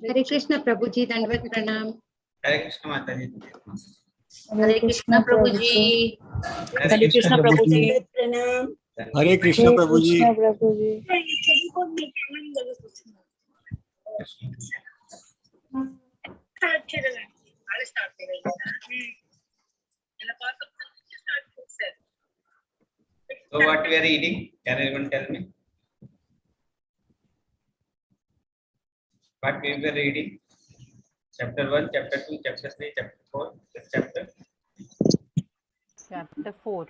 Hare Krishna Prabhuji, Dandvat Pranam. Hare Krishna Mataji. Hare Krishna Prabhuji. Hare Krishna Prabhuji. Hare Krishna Prabhuji. So what we are reading? Can anyone tell me? What we were reading? Chapter 1, chapter 2, chapter 3, chapter 4. This chapter? Chapter 4.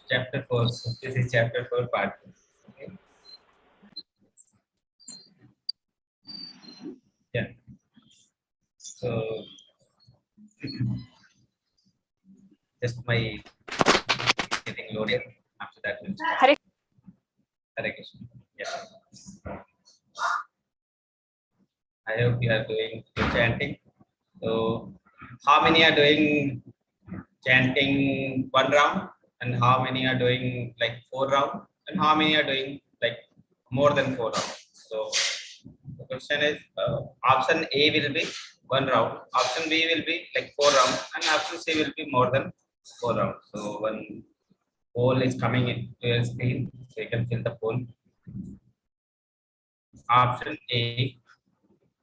Chapter 4. So this is chapter 4 part 2. Okay. Yeah. So just my getting loaded. After that, we'll start. Hare Krishna. Yeah. I hope you are doing good chanting. So, how many are doing chanting one round, and how many are doing like 4 rounds, and how many are doing like more than 4 rounds? So, the question is option A will be 1 round, option B will be like 4 rounds, and option C will be more than 4 rounds. So, one poll is coming into your screen, so you can fill the poll. Option A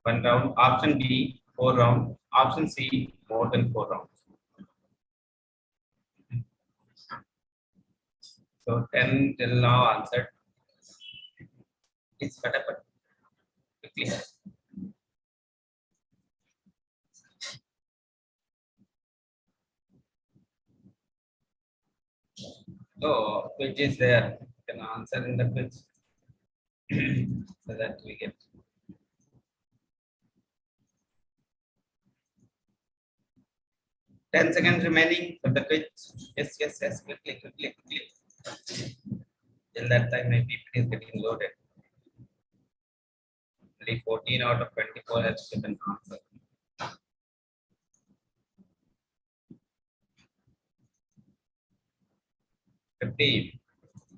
1 round, option B 4 rounds, option C more than 4 rounds. So 10 till now answered. It's better, but quickly. So which is there? You can answer in the quiz so that we get. Ten seconds remaining for the quiz. Yes, yes, yes. Quickly. Till that time, my PPT is getting loaded. Only 14 out of 24 has given answer.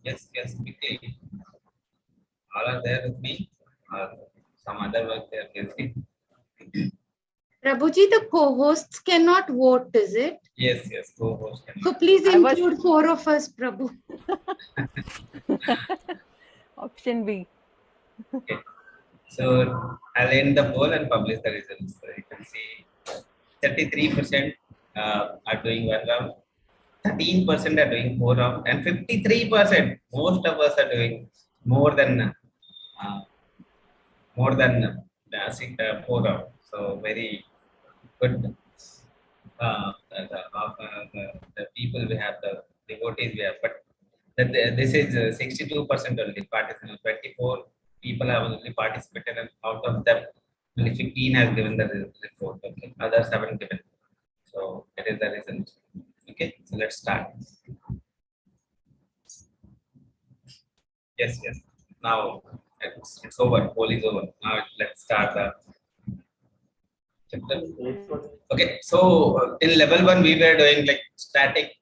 Yes, quickly. All are there with me. Some other work they are busy. Prabhuji, the co-hosts cannot vote, is it? Yes, co-host. So please include 4 of us, Prabhu. Option B. Okay. So I'll end the poll and publish the results. So you can see 33% are doing 1 round, 13% are doing 4 rounds, and 53%, most of us are doing more than 4 rounds. So very good. The people we have, the devotees we have, but this is 62% only participants. 24 people have only participated, and out of them, only 15 has given the report. Okay, others haven't given. So it is the result. Okay, so let's start. Yes. Now it's over. Poll is over. Now let's start the chapter. Okay, so in level 1 we were doing like static,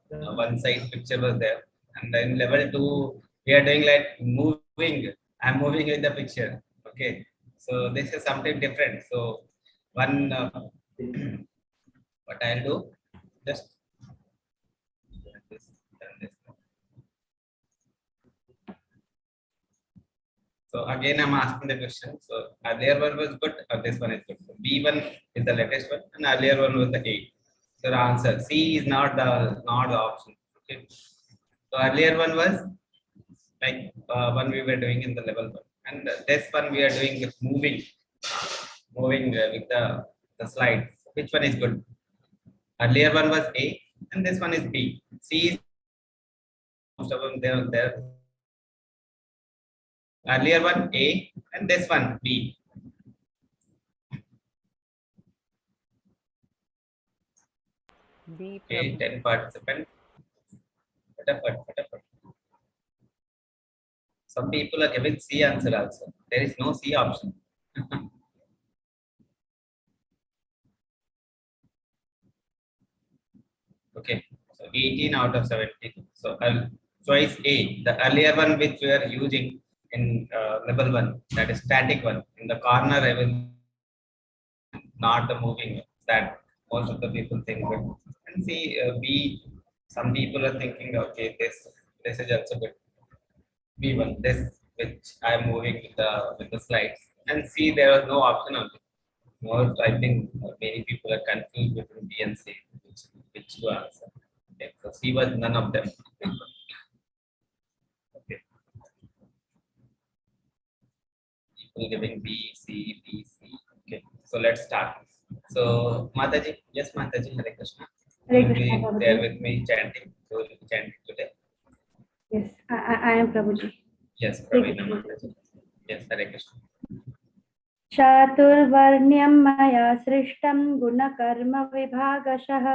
one side picture was there, and then level 2 we are doing like moving. I'm moving with the picture. Okay, so this is something different. So one what I'll do, just done this. So again, I'm asking the question. So earlier one was good, or this one is good. So B1 is the latest one, and earlier one was the A. So the answer C is not the option. Okay. So earlier one was like one we were doing in the level 1, and this one we are doing with moving with the slide. Which one is good? Earlier one was A, and this one is B. C is most of them there. Earlier one A, and this one B. B. Okay, 10 participants. Fatapat. Some people are giving C answer also. There is no C option. Okay, so 18 out of 72. So choice A, the earlier one which we are using, in level 1, that is static one. In the corner, I will not the moving one. That most of the people think good. And see, B, some people are thinking, okay, this is also good. B1, this which I am moving with the slides. And C, there was no option on it. Most, I think many people are confused between B and C, which to answer. Okay, so C was none of them. Okay. People giving B, C, B, C. Okay, so let's start. So Mataji, yes, Mataji, Hare Krishna. Hare You will Krishna, be Prabhuji. there with me chanting. You will be chanting today. Yes, I am Prabhuji. Yes, Pravina Mataji. Yes, Hare Krishna. चातुर्वर्ण्यं मया सृष्टं गुणकर्म विभागशः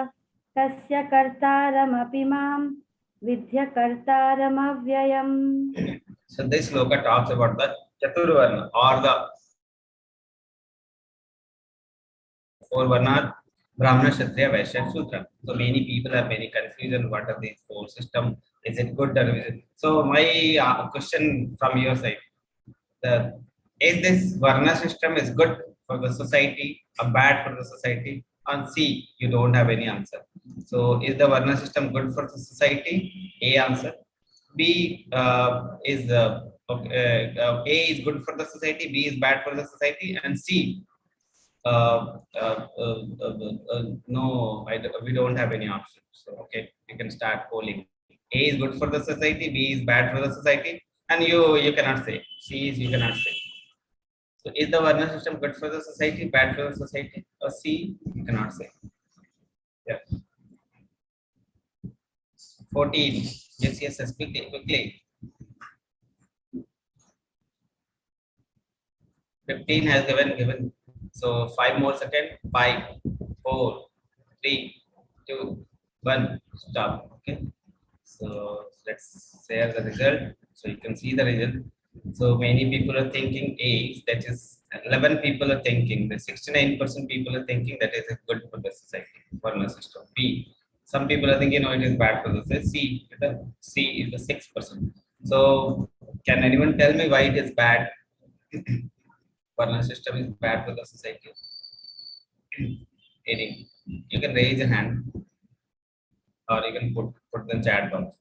तस्य कर्तारमपि मां विद्य कर्तारमव्ययम्. So this sloka talks about the Chaturvarna or the four Varna, Brahmana, Kshatriya, Vaishya, and Shudra. So many people are very confused on what are these four systems. Is it good or is it? So my question from your side, is this Varna system is good for the society or bad for the society? On C, you don't have any answer. So is the Varna system good for the society? A answer. B is A is good for the society, B is bad for the society, and C no, we don't have any options. So okay, you can start polling. A is good for the society, B is bad for the society, and you cannot say. C is you cannot say. So is the Varna system good for the society, bad for the society, or C you cannot say. Yeah. 14. Yes, yes, yes, quickly. 15 has given. So 5 more seconds. 5, 4, 3, 2, 1. Stop. Okay. So let's share the result. So you can see the result. So many people are thinking A, that is 11 people are thinking, the 69% people are thinking that is good for the society, for the system. B, some people are thinking no, it is bad for the society. C is the 6%. So can anyone tell me why it is bad? Varna system is bad for the society. Any, you can raise a hand or you can put the chat box.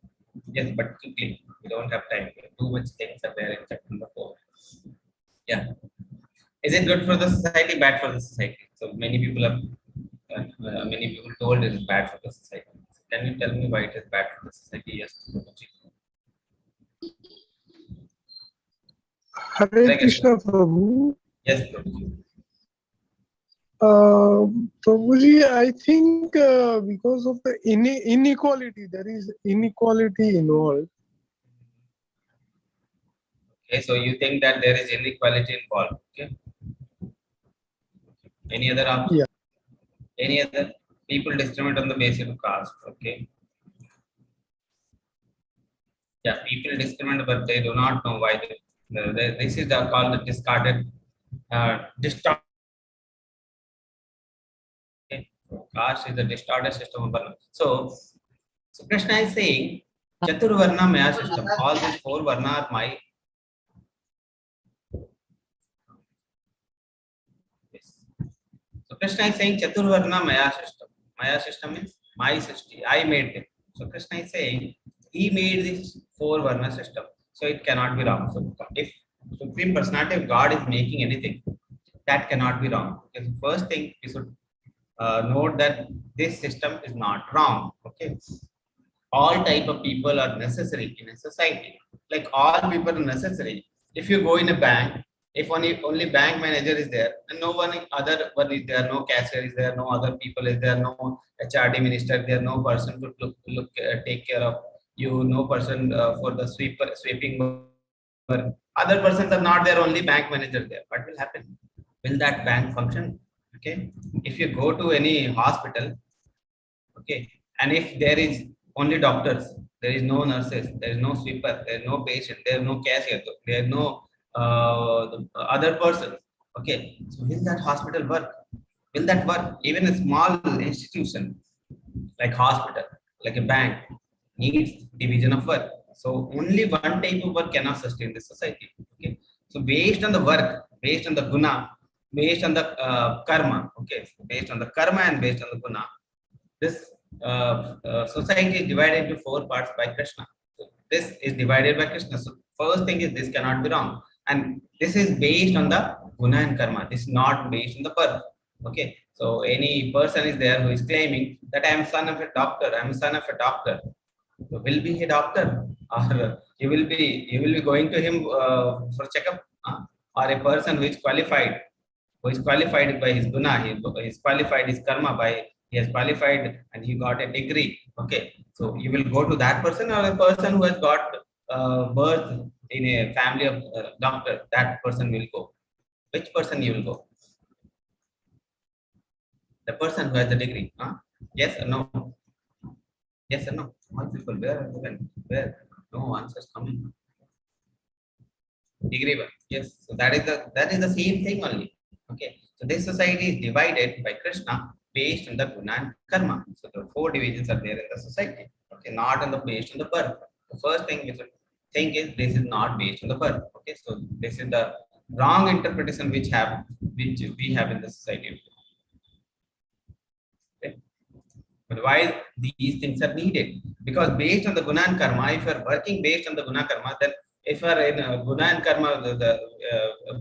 Yes, but quickly, we don't have time. Too much things are there in chapter number 4. Yeah. Is it good for the society, bad for the society? So many people told it is bad for the society. So can you tell me why it is bad for the society? Yes. Hare Krishna Prabhu. Yes, Prabhuji. Prabhuji, I think because of the inequality, there is inequality involved. Okay, so you think that there is inequality involved. Okay. Any other option? Yeah. Any other? People discriminate on the basis of caste. Okay. Yeah, people discriminate, but they do not know why. This is called the discarded, distorted. Okay. Caste is the distorted system of Varna. So Krishna is saying, Chaturvarna Maya system. All these 4 Varna are my. Yes. So Krishna is saying Chaturvarna Maya system. Maya system means my system. I made it. So Krishna is saying he made this 4 Varna system. So it cannot be wrong. So if Supreme Personality of God is making anything, that cannot be wrong. Because the first thing we should note that this system is not wrong. Okay. All type of people are necessary in a society. Like all people are necessary. If you go in a bank, if only bank manager is there and no other one is there, no cashier is there, no other people is there, no HRD minister there, no person to take care of you, no person for the sweeping work. Other persons are not there, only bank manager there. What will happen? Will that bank function? Okay. If you go to any hospital, okay, and if there is only doctors, there is no nurses, there is no sweeper, there is no patient, there is no cashier, there is no other person. Okay, so will that hospital work? Will that work? Even a small institution like hospital, like a bank, needs division of work. So only one type of work cannot sustain the society. Okay. So based on the work, based on the guna, based on the karma. Okay. So based on the karma and based on the guna, this society is divided into four parts by Krishna. So this is divided by Krishna. So first thing is this cannot be wrong, and this is based on the guna and karma. This is not based on the birth. Okay. So any person is there who is claiming that I am son of a doctor, I am son of a doctor. So will be a doctor, or you will be going to him for checkup, or a person who is qualified by his guna, he is qualified his karma by he has qualified and he got a degree. Okay, so you will go to that person, or a person who has got birth in a family of doctor. That person will go. Which person you will go? The person who has the degree. Yes or no? Yes or no? All people, where are they? Where? No answers coming. Degree one. Yes. So that is the same thing only. Okay. So this society is divided by Krishna based on the guna and karma. So the four divisions are there in the society. Okay, not on the based on the birth. The first thing we should think is this is not based on the birth. Okay, so this is the wrong interpretation which we have in the society. Okay. But why these things are needed? Because based on the guna and karma, if you are working based on the guna karma, then if you are in guna and karma, the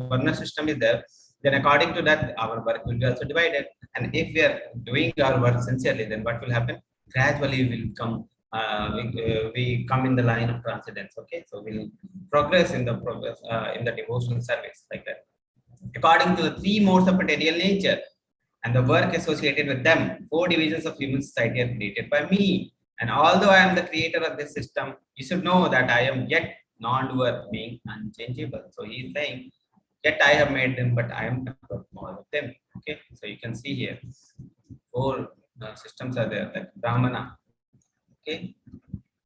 varna system is there, then according to that, our work will be also divided. And if we are doing our work sincerely, then what will happen? Gradually, we will come. We come in the line of transcendence. Okay, so we'll progress in the devotional service like that. According to the three modes of material nature and the work associated with them, four divisions of human society are created by me. And although I am the creator of this system, you should know that I am yet non-doer, being unchangeable. So he is saying, yet I have made them, but I am not all of them. Okay, so you can see here, four systems are there, like Brahmana. Okay,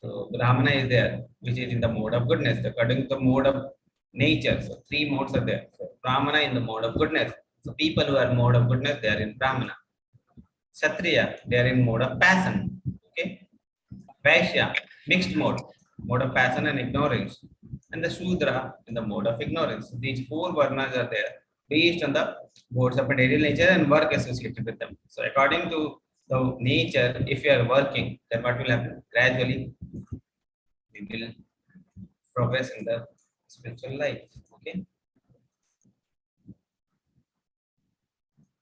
so Brahmana is there, which is in the mode of goodness, according to the mode of nature. So three modes are there. So Brahmana in the mode of goodness. So people who are mode of goodness, they are in Brahmana. Kshatriya, they are in mode of passion. Okay, Vaishya, mixed mode of passion and ignorance. And the Shudra in the mode of ignorance. So these four varnas are there based on the modes of material nature and work associated with them. So according to the nature, if you are working, then what will happen? Gradually, we will progress in the spiritual life. Okay.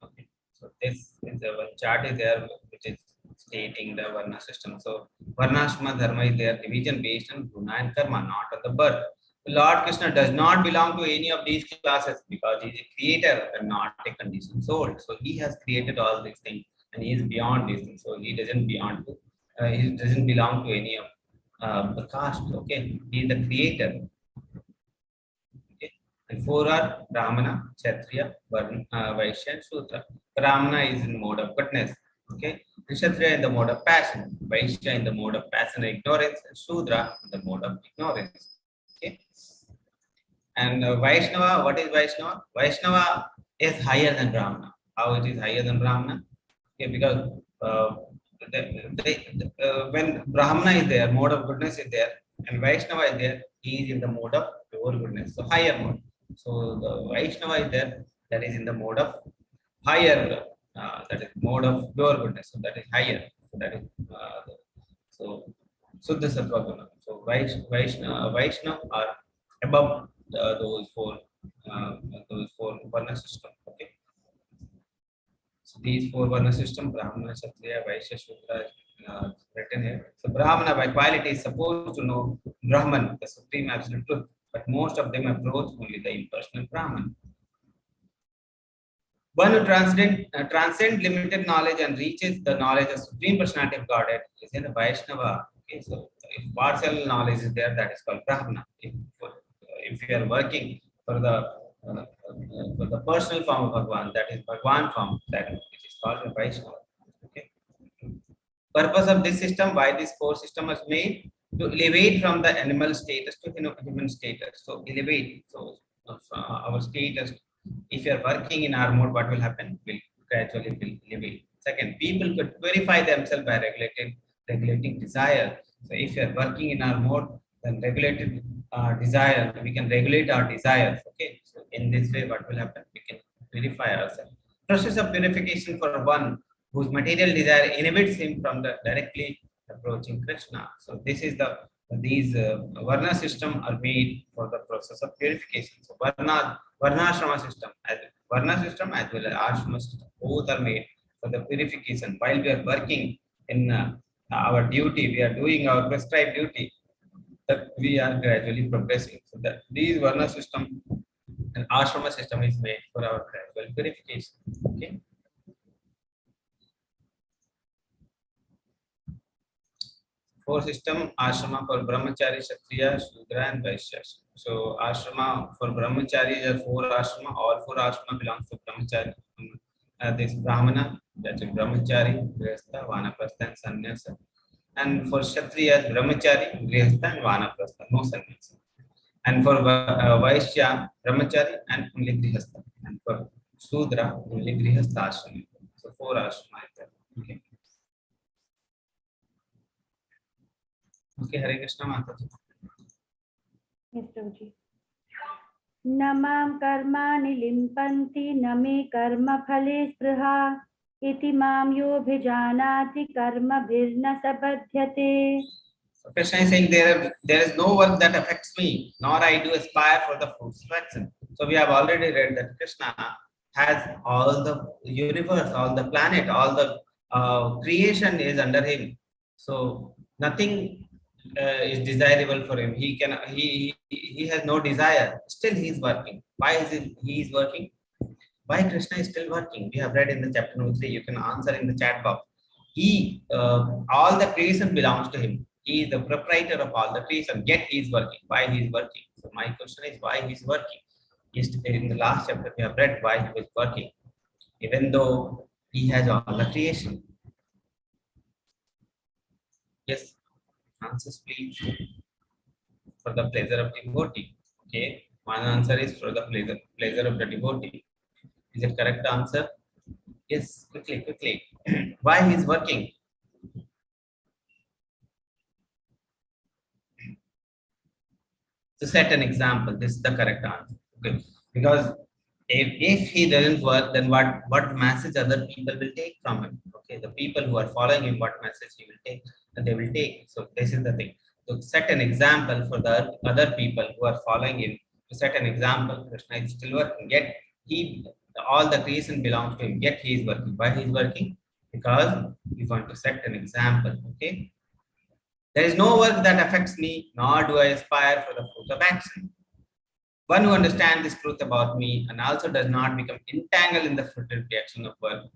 Okay. So this is the one chart is there, which is stating the varna system. So varnashma dharma is their division based on guna and karma, not on the birth. Lord Krishna does not belong to any of these classes because he is a creator and not a conditioned soul. So he has created all these things and he is beyond these things. So he doesn't belong to any of the caste. Okay, he is the creator. Okay, and four are Brahmana, Kshatriya, Vaishya, and Shudra. Brahmana is in mode of goodness. Okay, Kshatriya in the mode of passion, Vaishya in the mode of passion and ignorance, and Shudra in the mode of ignorance. Okay. And Vaishnava, what is Vaishnava? Vaishnava is higher than Brahmana. How it is higher than Brahmana? Okay, because when Brahmana is there, mode of goodness is there, and Vaishnava is there, he is in the mode of pure goodness, so higher mode. So the Vaishnava is there, that is in the mode of higher, that is mode of pure goodness, so that is higher. So that is so Suddha Sattva Guna. So Vaishnava are above those four varna system. Okay. So these four varna system, Brahmana, Kshatriya, Vaishya, Shudra, written here. So Brahmana by quality is supposed to know Brahman, the supreme absolute truth, but most of them approach only the impersonal Brahman. One who transcend limited knowledge and reaches the knowledge of supreme personality of Godhead is in the Vaishnava. Okay, so if partial knowledge is there, that is called Brahmana. If you are working for the personal form of Bhagwan, that is Bhagwan form, that is called the Vaishnava. Okay. Purpose of this system, why this core system was made, to elevate from the animal status to human status. So elevate. So our status. If you are working in our mode, what will happen? Will gradually elevate. Second, people could purify themselves by regulating desire. So if you are working in our mode, then regulated desire, we can regulate our desires. Okay, so in this way what will happen, we can purify ourselves. Process of purification for one whose material desire inhibits him from the directly approaching Krishna. So this is the these varna system are made for the process of purification. So varnashrama system as well as ashrama system, both are made for the purification. While we are working in our duty, we are doing our prescribed duty, that we are gradually progressing. So that these varna system and ashrama system is made for our gradual purification. Okay. Four system: ashrama for brahmachari, kshatriya, shudra, and vaishya. So ashrama for brahmachari are four ashrama. All four ashrama belongs to brahmachari. This brahmana, that is brahmachari, grihastha, vanaprastha, and sannyasa. And for kshatriya, brahmachari, grihastha, and vanaprastha, no sannyasa. And for vaishya, brahmachari and only grihastha. And for shudra, only grihastha ashrama. So four ashrama is there. Okay. Okay, Hare Krishna Mataji. Yes, Prabhuji. Namam karmani limpanti name karma phale spruha iti mam yo bhijanati karma bhirna sabadhyate. So Krishna is saying there is no work that affects me, nor I do aspire for the fruits of action. So we have already read that Krishna has all the universe, all the planet, all the creation is under him. So nothing is desirable for him. He has no desire. Still he is working. Why is he is working? Why Krishna is still working? We have read in the chapter number 3. You can answer in the chat box. He all the creation belongs to him. He is the proprietor of all the creation. Yet he is working. Why he is working? So my question is, why he is working? Yesterday in the last chapter we have read why he was working, even though he has all the creation. Yes. Answers please. For the pleasure of devotee. Okay, one answer is for the pleasure of the devotee. Is it correct answer? Yes, quickly. Why he is working? To set an example, this is the correct answer. Okay, because if he doesn't work, then what message other people will take from him? Okay, the people who are following him, what message he will take, and they will take. So this is the thing. To set an example for the other people who are following him, to set an example, Krishna is still working. Yet all the creation belongs to him. Yet he is working. Why he is working? Because we want to set an example. Okay. There is no work that affects me, nor do I aspire for the fruit of action. One who understands this truth about me and also does not become entangled in the fruitless reaction of work.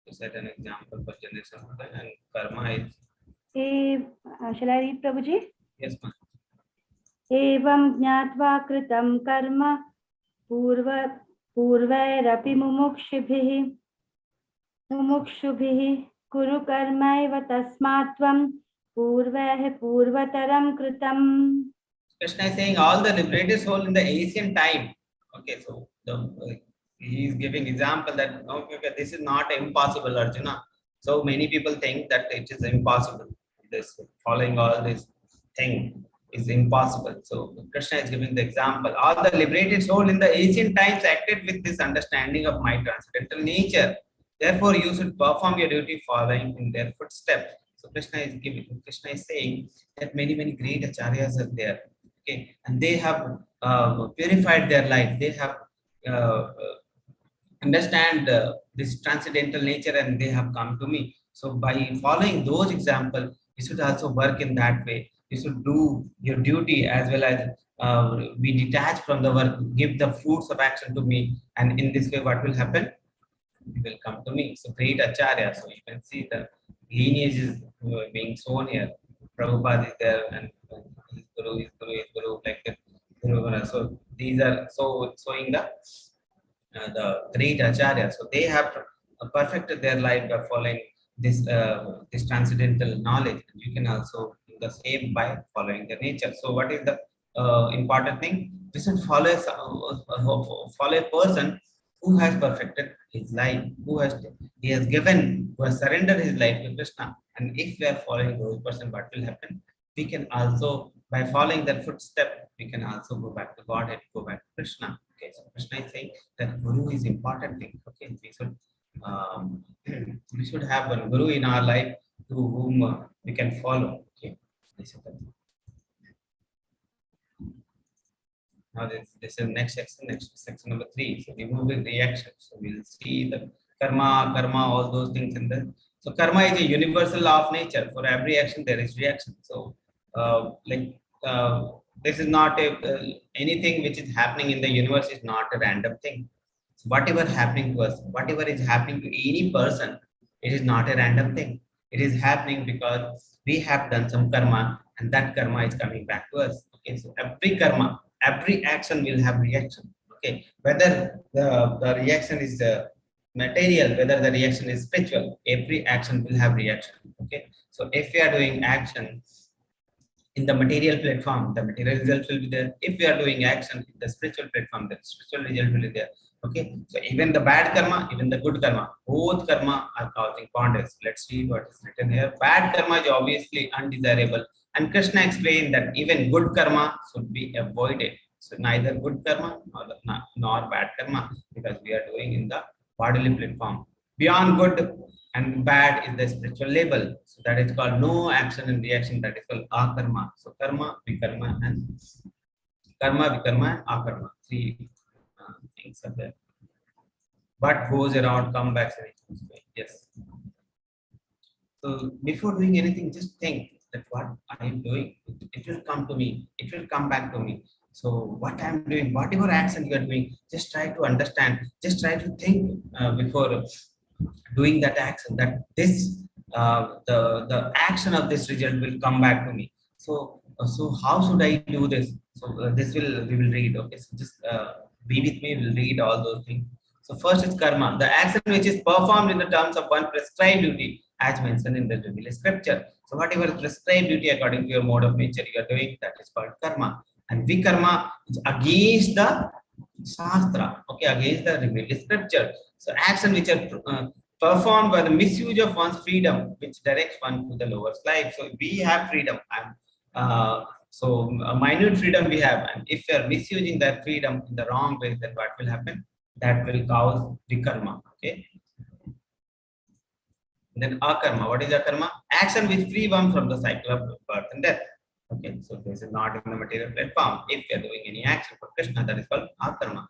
To set an example for generation and karma is. Shall I read, Prabhuji? Yes, ma'am. Evam jnatva kritam karma purvairapi mumukshubhihi kuru karmaiva tasmatvam purvataram kritam. Krishna is saying all the liberated soul in the ancient time. Okay, so he is giving example that okay, this is not impossible, Arjuna. So many people think that it is impossible. This following all this thing is impossible. So Krishna is giving the example. All the liberated soul in the ancient times acted with this understanding of my transcendental nature. Therefore, you should perform your duty following in their footsteps. So Krishna is saying that many great acharyas are there. Okay, and they have purified their life. They have understand this transcendental nature, and they have come to me. So by following those examples, you should also work in that way. You should do your duty as well as be detached from the work, give the fruits of action to me, and in this way what will happen? It will come to me. So great acharya. So you can see the lineage is being shown here. Prabhupada is there, and his guru, like that. So these are showing the great acharya. So they have perfected their life by following this this transcendental knowledge. You can also do the same by following the nature. So what is the important thing. We should follow follow a person who has perfected his life, who has surrendered his life to Krishna. And if we are following those person, what will happen? We can also, by following that footstep, we can also go back to Godhead, go back to Krishna. Okay, so Krishna is saying that Guru is important thing. Okay, we should have one Guru in our life to whom we can follow. Okay, this is the thing. Now this is next section number 3. So removing reaction. So we'll see the karma, all those things in there. So karma is a universal law of nature. For every action there is reaction. So this is not anything which is happening in the universe is not a random thing. So whatever happening to us, whatever is happening to any person, it is not a random thing. It is happening because we have done some karma, and that karma is coming back to us. Okay, so every karma, every action will have reaction. Okay, whether the reaction is material, whether the reaction is spiritual, every action will have reaction. Okay, so if we are doing action in the material platform, the material result will be there. If we are doing action in the spiritual platform, the spiritual result will be there. Okay, so even the bad karma, even the good karma, both karma are causing bondage. Let's read what is written here. Bad karma is obviously undesirable, and Krishna explained that even good karma should be avoided. So neither good karma nor bad karma, because we are doing in the bodily platform. Beyond good and bad is the spiritual label. So that is called no action and reaction. That is called akarma. So karma, vikarma, and akarma. 3 things are there. What goes around, come back. Yes. So before doing anything, just think that what I am doing, it will come to me. It will come back to me. So what I am doing, whatever action you are doing, just try to understand. Just try to think before doing that action, that this the action of this result will come back to me. So how should I do this? So we will read. Okay, so just be with me. We'll read all those things. So first is karma, the action which is performed in the terms of one prescribed duty, as mentioned in the JUBILEE scripture. So whatever is prescribed duty according to your mode of nature you are doing, that is called karma. And vikarma is against the shastra, okay, against the revealed scripture. So action which are performed by the misuse of one's freedom, which directs one to the lower life. So we have freedom, and so a minute freedom we have, and if we are misusing that freedom in the wrong way, then what will happen? That will cause vikarma. Okay. Then akarma. What is akarma? Action which free one from the cycle of birth and death. Okay, so this is not in the material platform. If we are doing any action for Krishna, that is called akarma.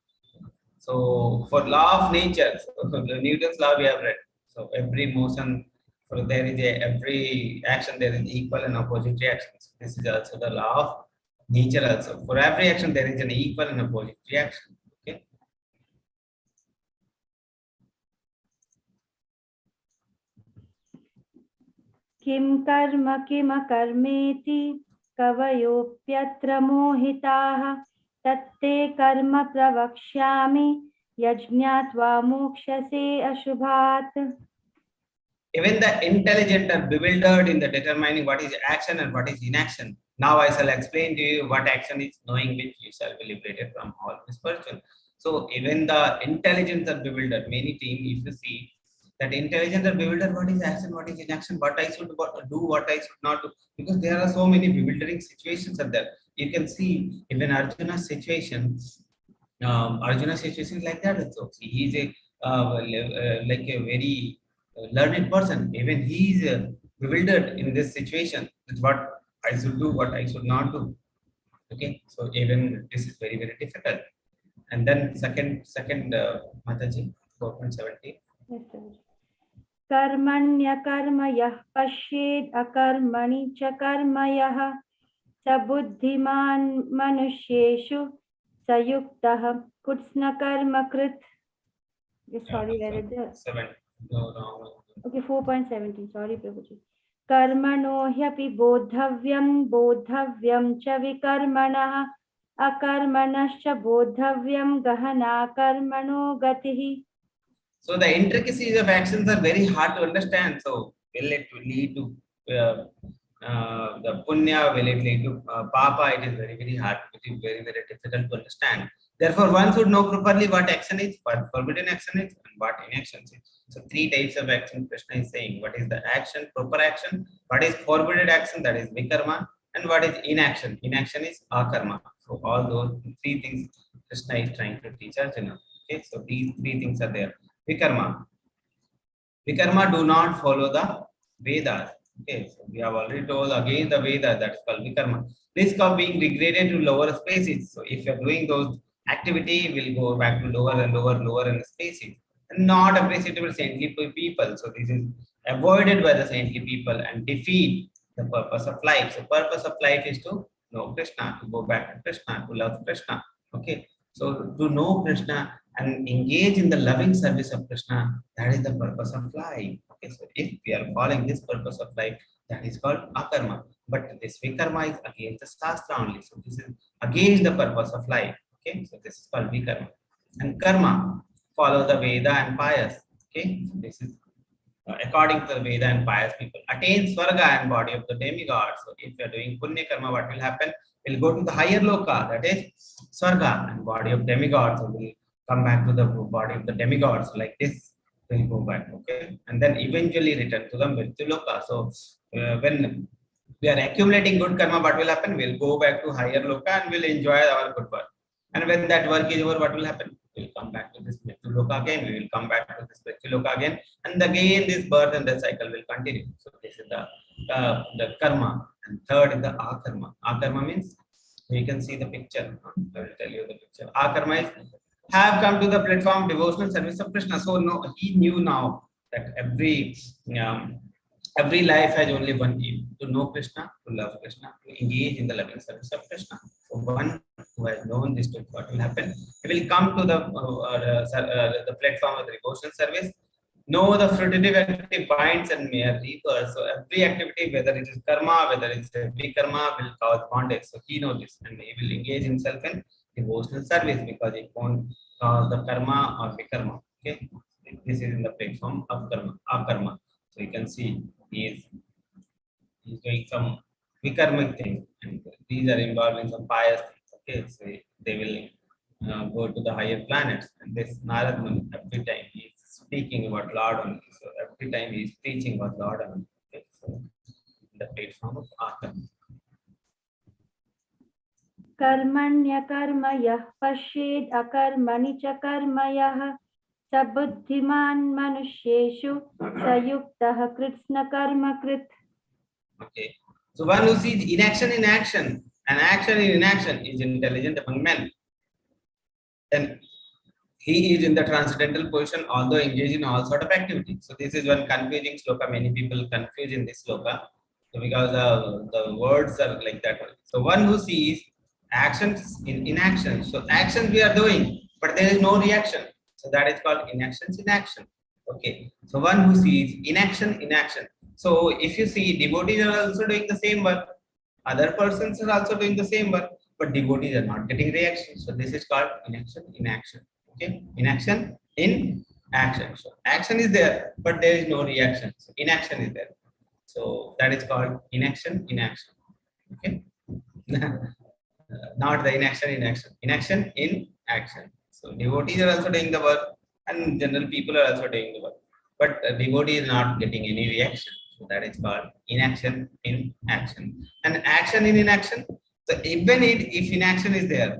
So for law of nature, so the Newton's law we have read. So every motion, so there is every action there is equal and opposite reaction. So this is also the law of nature also. For every action there is an equal and opposite reaction. Okay. Kim karma karmeti kavayopyatra mohitaha tatte karma pravakshyami yajñatva mokshase ashubhat. Even the intelligent are bewildered in the determining what is action and what is inaction. Now I shall explain to you what action is, knowing which you shall be liberated from all misfortune. So even the intelligence are bewildered. Many teams, if you see that intelligence are bewildered, what is action, what is inaction, what I should do, what I should not do, because there are so many bewildering situations are there. You can see even Arjuna's situation. Arjuna's situation is like that. So he is like a very learned person. Even he is bewildered in this situation. That's what I should do, what I should not do. Okay, so even this is very, very difficult. And then second Mataji, 4.17. Yes, sir. Karmanya karmayah pashed akarmani cha karmayah sa buddhiman manusheshu sayuktah kutsna karma krit. Sorry, I read the 7. No, wrong. Okay, 4.17. Sorry, Prabhuji. Karmano hyapi bodhavyam cha vikarmanah akarmanascha bodhavyam gahana karmano gatihi. So the intricacies of actions are very hard to understand. So will it lead to the punya will it lead to papa, it is very hard, it is very difficult to understand. Therefore, one should know properly what action is, what forbidden action is, and what inaction is. So, three types of action Krishna is saying. What is the action, proper action? What is forbidden action? That is vikarma. And what is inaction? Inaction is akarma. So, all those three things Krishna is trying to teach Arjuna. Okay, so these three things are there. Vikarma. Vikarma do not follow the Vedas. Okay, so we have already told again the Vedas, that is called Vikarma. Risk of being degraded to lower species. So if you are doing those activity, will go back to lower and species. And not appreciable saintly people. So this is avoided by the saintly people and defeat the purpose of life. So purpose of life is to know Krishna, to go back to Krishna, to love Krishna. Okay, so to know Krishna and engage in the loving service of Krishna, that is the purpose of life. Okay, so if we are following this purpose of life, that is called akarma. But this vikarma is against the shastra only. So this is against the purpose of life. Okay, so this is called vikarma. And karma, follow the Veda and pious. Okay, so this is according to the Veda and pious people, attain Swarga and body of the demigod. So if you are doing Punya Karma, what will happen? We'll go to the higher loka, that is Swarga and body of demigods. So we'll come back to the body of the demigods like this. We'll go back, okay? And then eventually return to the Mrityu loka. So when we are accumulating good karma, what will happen? We'll go back to higher loka and we'll enjoy our good work. And when that work is over, what will happen? We'll come back to this Mrityu loka again. We will come back to this Mrityu loka again, and again this birth and the cycle will continue. So this is the karma. And third is the akarma. Akarma means you can see the picture. I will tell you the picture. Akarma is have come to the platform devotional service of Krishna. So no, he knew now that every life has only one aim: to know Krishna, to love Krishna, to engage in the loving service of Krishna. So one who has known this, what will happen? He will come to the platform of the devotional service. Know the fruitive active binds and mere reapers. So every activity, whether it is karma, whether it is vikarma, will cause bondage. So he knows this, and he will engage himself in devotional service because it won't cause the karma or vikarma. Okay, this is in the platform of karma. So you can see he's doing some vikarmic things, and these are involved in some pious things. Okay, so they will go to the higher planets. And this Narad Muni, every time he is speaking about Lord only. So every time he is preaching about Lord only. Okay, so the platform of akarma. कर्मण्य कर्म यः पश्येद् अकर्मणि च कर्म यः स बुद्धिमान् मनुष्येषु स युक्तः कृत्स्न कर्म कृत्. Okay, so one who sees inaction in action and action in inaction is intelligent among men. Then he is in the transcendental position, although engaged in all sort of activities. So this is one confusing sloka. Many people confuse in this sloka, so because the words are like that. So one who sees actions in inaction. So actions we are doing, but there is no reaction. So that is called inactions in action. Okay. So one who sees inaction in action. So if you see, devotees are also doing the same work. Other persons are also doing the same work, but devotees are not getting reaction. So this is called inaction in action. Okay. Inaction in action. So action is there, but there is no reaction. So inaction is there. So that is called inaction in action. Okay. Not the inaction in action. Inaction in action. So devotees are also doing the work, and general people are also doing the work, but devotee is not getting any reaction. So that is called inaction in action. And action in inaction. So even if inaction is there,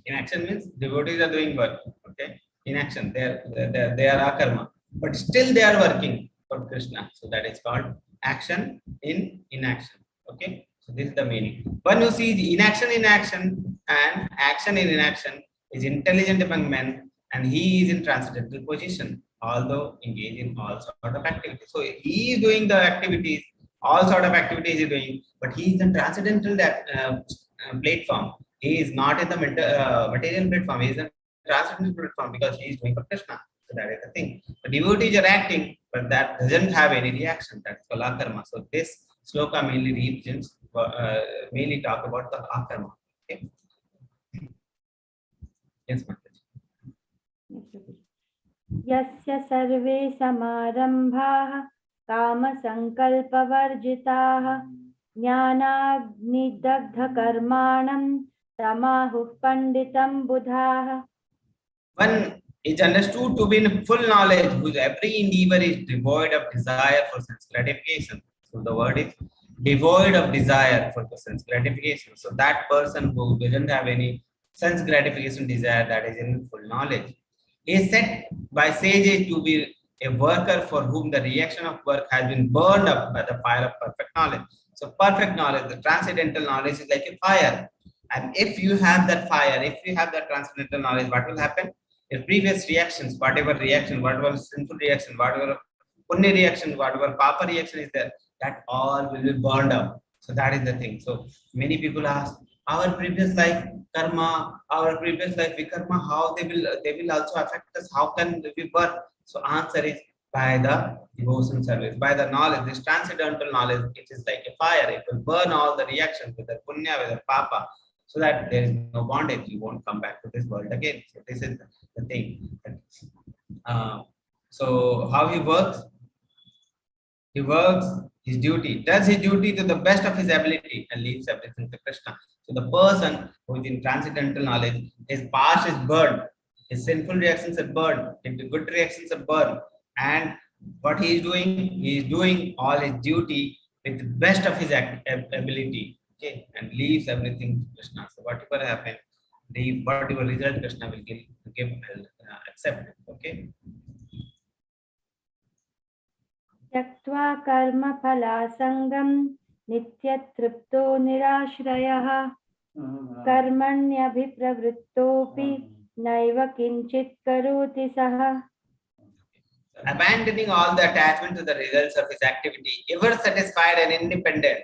inaction means devotees are doing work. Okay, inaction they are akarma, but still they are working for Krishna. So that is called action in inaction. Okay. So this is the meaning. One who sees inaction in action and action in inaction is intelligent among men, and he is in transcendental position, although engaged in all sort of activities. So he is doing the activities, all sort of activities he is doing, but he is in transcendental platform. He is not in the material platform. He is in transcendental platform because he is doing for Krishna. So that is the thing. The devotees are acting, but that doesn't have any reaction. That is called akarma. So this sloka mainly talk about the akarma. Okay. Yes, Mataji. यस्य सर्वे समारंभाः काम संकल्प वर्जिताः ज्ञानाग्निदग्धकर्माणं तमाहुः पंडितं बुधाः. One is understood to be in full knowledge, whose every endeavor is devoid of desire for sense gratification. So the word is devoid of desire for the sense gratification. So that person who doesn't have any sense gratification desire, that is in full knowledge. He is said by sages to be a worker for whom the reaction of work has been burned up by the fire of perfect knowledge. So perfect knowledge, the transcendental knowledge is like a fire. And if you have that fire, if you have that transcendental knowledge, what will happen? Your previous reactions, whatever reaction, whatever sinful reaction, whatever punya reaction, whatever papa reaction is there, that all will be burned up. So that is the thing. So many people ask, our previous life karma, our previous life vikarma, how they will also affect us? How can we burn? So answer is by the devotion service, by the knowledge, this transcendental knowledge. It is like a fire. It will burn all the reactions, whether punya, whether papa, so that there is no bondage. You won't come back to this world again. So this is the thing. So how he works? He works his duty, does his duty to the best of his ability, and leaves everything to Krishna. So the person who is in transcendental knowledge, his past is burned, his sinful reactions are burned, his good reactions are burned, and what he is doing all his duty with the best of his ability, okay, and leaves everything to Krishna. So whatever happens, whatever result Krishna will give accept it, okay. त्यक्त्वा कर्मफलासङ्गं नित्यतृप्तो निराश्रयः कर्मण्यभिप्रवृत्तोऽपि नैव किञ्चित् करोति सः. Abandoning all the attachment to the results of his activity, ever satisfied and independent,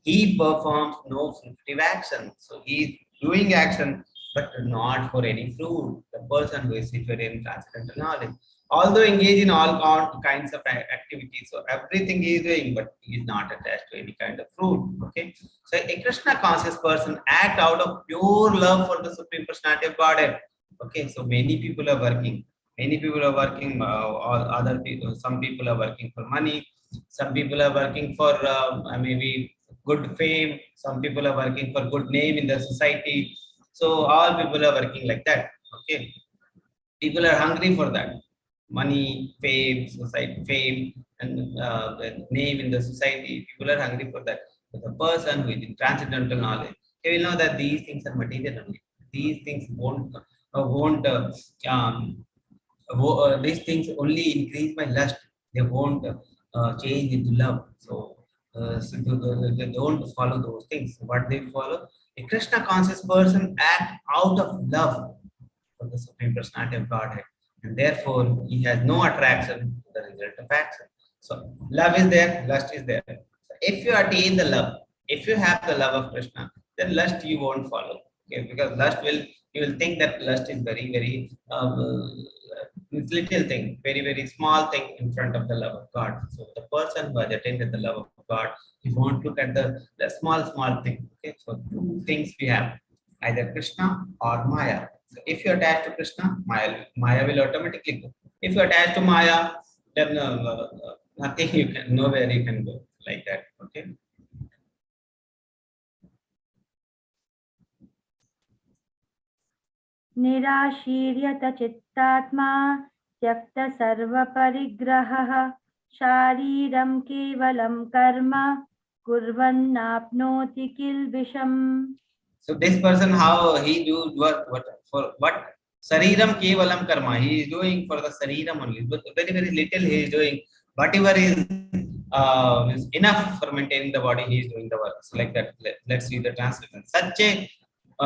he performs no fruitive action. So he is doing action, but not for any fruit. The person who is situated in transcendental knowledge, although engaged in all kinds of activities, so everything he is doing, but he is not attached to any kind of fruit. Okay, so a Krishna conscious person act out of pure love for the Supreme Personality of Godhead. Okay, so many people are working. Many people are working. All other people. Some people are working for money. Some people are working for maybe good fame. Some people are working for good name in the society. So all people are working like that. Okay, people are hungry for that. Money, fame, society, fame, and the name in the society. People are hungry for that. But the person with transcendental knowledge, they will know that these things are material only. These things these things only increase my lust. They won't change into love. So, they don't follow those things. What they follow? A Krishna conscious person act out of love for the Supreme Personality of Godhead. And therefore, he has no attraction to the result of action. So, love is there, lust is there. So if you attain the love, if you have the love of Krishna, then lust you won't follow. Okay? Because you will think that lust is very, very little thing, very, very small thing in front of the love of God. So the person who has attained the love of God, he won't look at the small thing. Okay? So two things we have, either Krishna or Maya. So if you attach to Krishna, Maya will automatically go. If you attach to Maya, then nothing nowhere you can go like that. Okay. निराशीर्यत चित्तात्मा त्यक्त सर्वपरिग्रहः शारीरं केवलं कर्म कुर्वन्नाप्नोति किल्बिषम्. So this person, how he do work, for what? Sariram kevalam karma. He is doing for the sariram only. But very, very little he is doing. Whatever is enough for maintaining the body, he is doing the work. So like that, let's read the translation.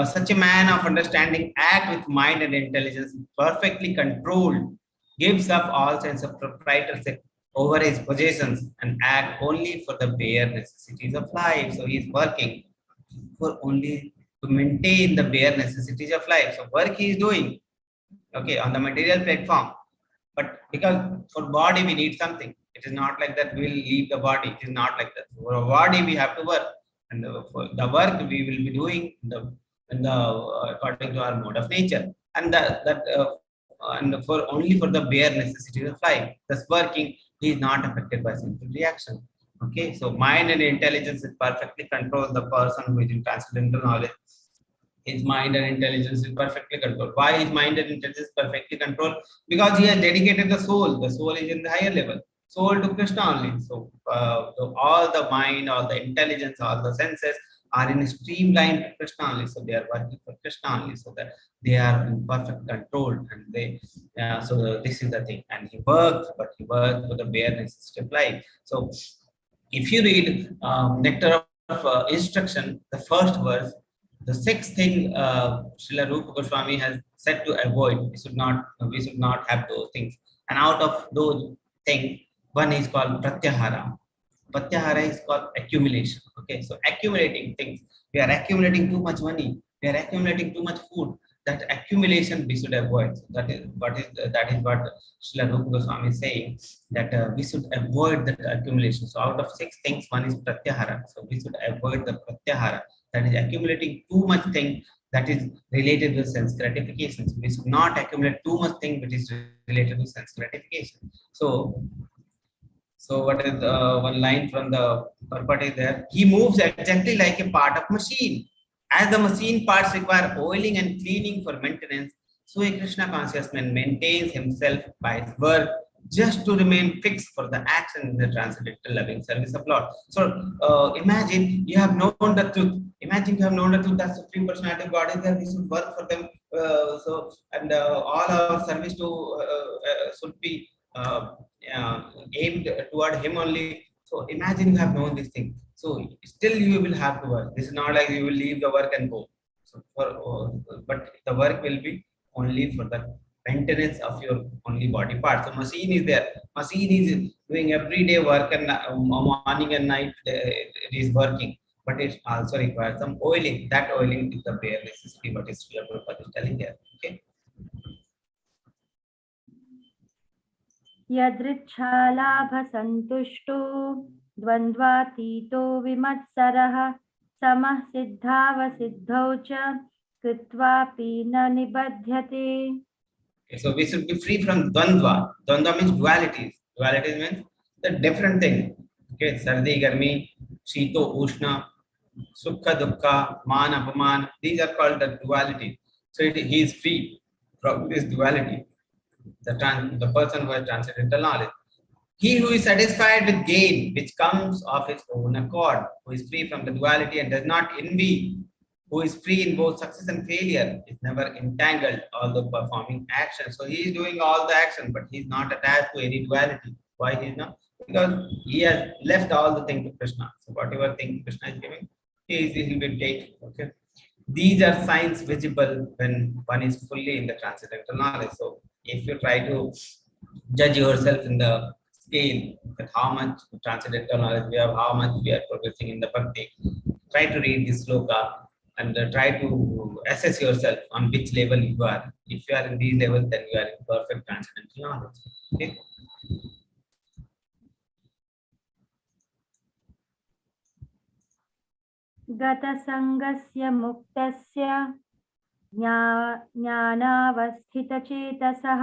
Such a man of understanding act with mind and intelligence, perfectly controlled, gives up all sense of proprietorship over his possessions and act only for the bare necessities of life. So he is working for only to maintain the bare necessities of life. So work he is doing, okay, on the material platform. But because for body we need something. It is not like that we will leave the body. It is not like that. For a body we have to work. And for the work we will be doing according to our mode of nature. And and only for the bare necessities of life. Thus working, he is not affected by sinful reaction. Okay, so mind and intelligence is perfectly controlled. The person who is in transcendental knowledge, his mind and intelligence is perfectly controlled. Why is mind and intelligence perfectly controlled? Because he has dedicated the soul. The soul is in the higher level. Soul to Krishna only. So all the mind, all the intelligence, all the senses are in streamline to Krishna only. So they are working for Krishna only. So that they are in perfect control. And this is the thing. And he works, but he works for the bare necessity of life. So if you read Nectar of Instruction, the first verse, the sixth thing Srila Rupa Goswami has said to avoid, we should not have those things. And out of those things, one is called Pratyahara. Pratyahara is called accumulation. Okay, so accumulating things. We are accumulating too much money. We are accumulating too much food. That accumulation we should avoid. So that is what Srila Rupa Goswami is saying, that we should avoid that accumulation. So out of six things, one is Pratyahara. So we should avoid the Pratyahara, that is accumulating too much thing that is related with sense gratification. So we should not accumulate too much thing which is related to sense gratification. So what is one line from the purport is there? He moves exactly like a part of machine. As the machine parts require oiling and cleaning for maintenance, so a Krishna conscious man maintains himself by his work just to remain fixed for the action in the transcendental loving service of Lord. So imagine you have known the truth. Imagine you have known the truth that Supreme Personality of God is there. We should work for them. All our service should be aimed toward Him only. So imagine you have known this thing. So still you will have to work. This is not like you will leave the work and go. But the work will be only for the maintenance of your only body part. So machine is there. Machine is doing everyday work and morning and night it is working. But it also requires some oiling. That oiling is the bare necessity. What is telling there. Okay. यदृच्छालाभसन्तुष्टो द्वन्द्वातीतो विमत्सरः समः सिद्धावसिद्धौ च कृत्वापि न निबध्यते. So we should be free from Dvandva. Dvandva means dualities. Dualities means the different thing. Okay, Sardi, Garmi, Shito, Ushna, Sukha, Dukkha, Man, Apaman. These are called the duality. So he is free from this duality. The person who has transcendental knowledge. He who is satisfied with gain, which comes of his own accord, who is free from the duality and does not envy, who is free in both success and failure, is never entangled, although performing action. So he is doing all the action, but he is not attached to any duality. Why he is not? Because he has left all the things to Krishna. So whatever thing Krishna is giving, he will take. Okay. These are signs visible when one is fully in the transcendental knowledge. So if you try to judge yourself in the scale that how much transcendental knowledge we have, how much we are progressing in the bhakti, try to read this sloka and try to assess yourself on which level you are. If you are in these levels, then you are in perfect transcendental knowledge. Okay. गतसङ्गस्य मुक्तस्य ज्ञानावस्थितचेतसः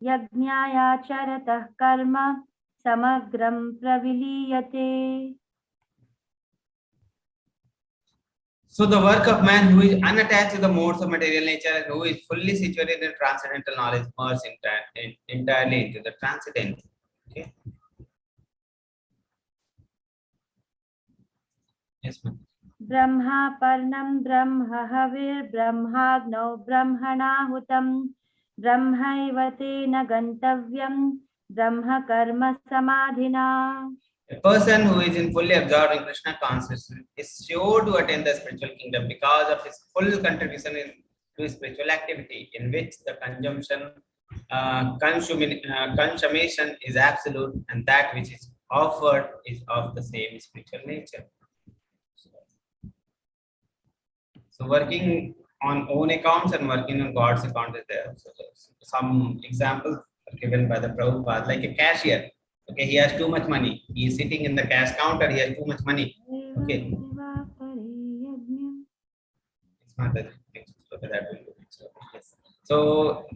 यज्ञायाचरतः कर्म समग्रं प्रविलीयते. So the work of man who is unattached to the modes of material nature and who is fully situated in transcendental knowledge merges entirely into the transcendence. Okay. Yes, ma'am. ब्रह्मापर्णं ब्रह्म हविर्ब्रह्माग्नौ ब्रह्मणाहुतं ब्रह्मैव तेन गन्तव्यं ब्रह्म कर्म समाधिना. A person who is in fully absorbed in Krishna consciousness is sure to attain the spiritual kingdom because of his full contribution to his spiritual activity, in which the consummation is absolute, and that which is offered is of the same spiritual nature. So working on own accounts and working on God's account is there. So some examples are given by the Prabhupada, like a cashier. Okay, he has too much money. He is sitting in the cash counter. He has too much money. Okay. It's not that. Okay, that will do it. So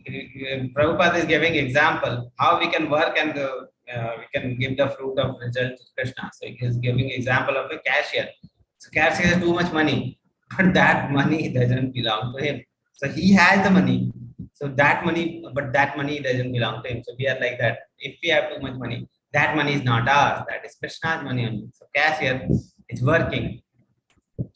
Prabhupada is giving example how we can work and we can give the fruit of result to Krishna. So he is giving example of a cashier. So cashier has too much money, but that money doesn't belong to him. So he has the money. So that money, but that money doesn't belong to him. So we are like that. If we have too much money, that money is not ours. That is Krishna's money only. So cashier is working.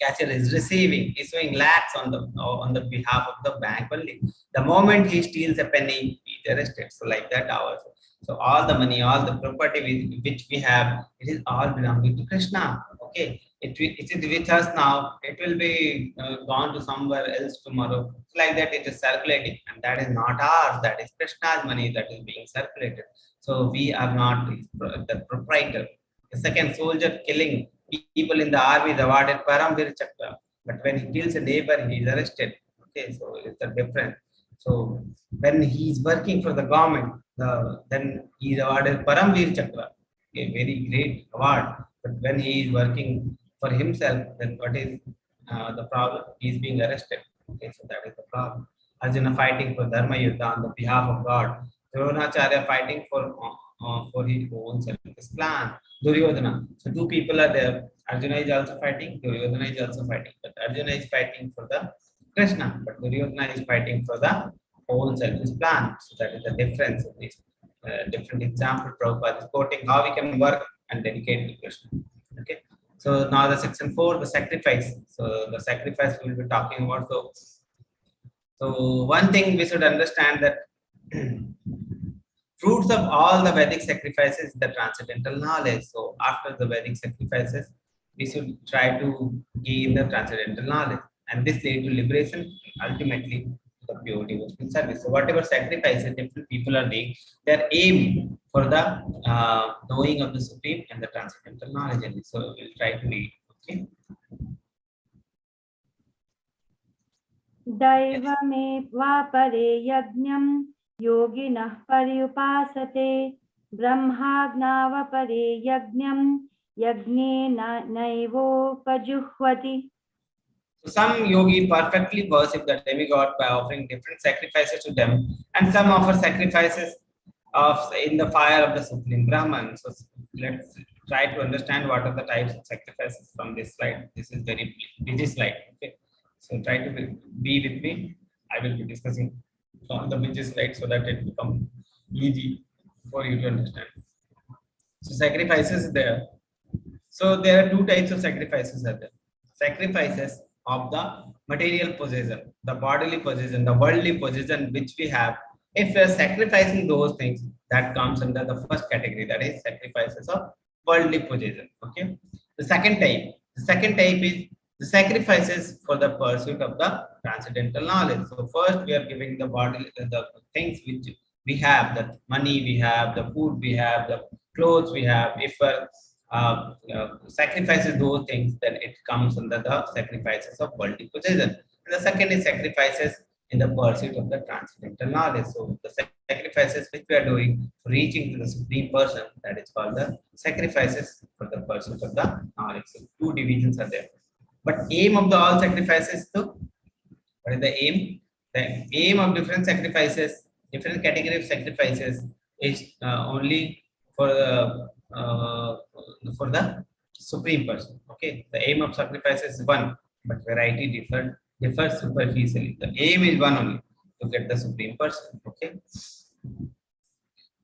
Cashier is receiving, he's showing lakhs on the behalf of the bank only. The moment he steals a penny, he's arrested. So like that ours. So all the money, all the property which we have, it is all belonging to Krishna. Okay, it is with us now. It will be gone to somewhere else tomorrow. So like that, it is circulating, and that is not ours. That is Krishna's money that is being circulated. So we are not the proprietor. The second, soldier killing people in the army is awarded Paramvir Chakra, but when he kills a neighbor, he is arrested. Okay, so it's a difference. So when he is working for the government, then he is awarded Paramvir Chakra, a very great award. But when he is working for himself, then what is the problem? He is being arrested. Okay, so that is the problem. Arjuna fighting for Dharma Yuddha on the behalf of God. Dronacharya fighting for his own selfish plan. Duryodhana. So two people are there. Arjuna is also fighting. Duryodhana is also fighting. But Arjuna is fighting for the Krishna. But Duryodhana is fighting for the own selfish plan. So that is the difference in this different example. Prabhupada is quoting how we can work and dedicate to Krishna. Okay. So now the section 4, the sacrifice. So the sacrifice we will be talking about. So one thing we should understand that fruits of all the Vedic sacrifices, the transcendental knowledge. So after the Vedic sacrifices, we should try to gain the transcendental knowledge, and this lead to liberation, ultimately the pure devotional service. So whatever sacrifices different people are doing, their aim for the knowing of the Supreme and the transcendental knowledge. And so we'll try to read. Okay. Daivame vapare yajnam yoginah paryupasate brahmagnavapare yajnam yagne naivopajuhvati. So some yogi perfectly worship the demigod by offering different sacrifices to them, and some offer sacrifices in the fire of the Supreme Brahman. So let's try to understand what are the types of sacrifices from this slide. This is very busy slide. Okay. So try to be with me. I will be discussing on the busy slide so that it becomes easy for you to understand. So sacrifices there. So there are two types of sacrifices are there. Sacrifices of the material possession, the bodily possession, the worldly possession which we have. If we are sacrificing those things, that comes under the first category, that is sacrifices of worldly possession. Okay. The second type is the sacrifices for the pursuit of the transcendental knowledge. So first we are giving the body, the things which we have, the money we have, the food we have, the clothes we have. If sacrifices those things, then it comes under the sacrifices of worldly possession. And the second is sacrifices in the pursuit of the transcendental knowledge. So the sacrifices which we are doing for reaching to the Supreme Person, that is called the sacrifices for the pursuit of the knowledge. So two divisions are there. But aim of the all sacrifices, though, what is the aim? The aim of different sacrifices, different category of sacrifices is only for the Supreme Person. Okay, the aim of sacrifices is one, but variety differs superficially. The aim is one only, to get the Supreme Person. Okay.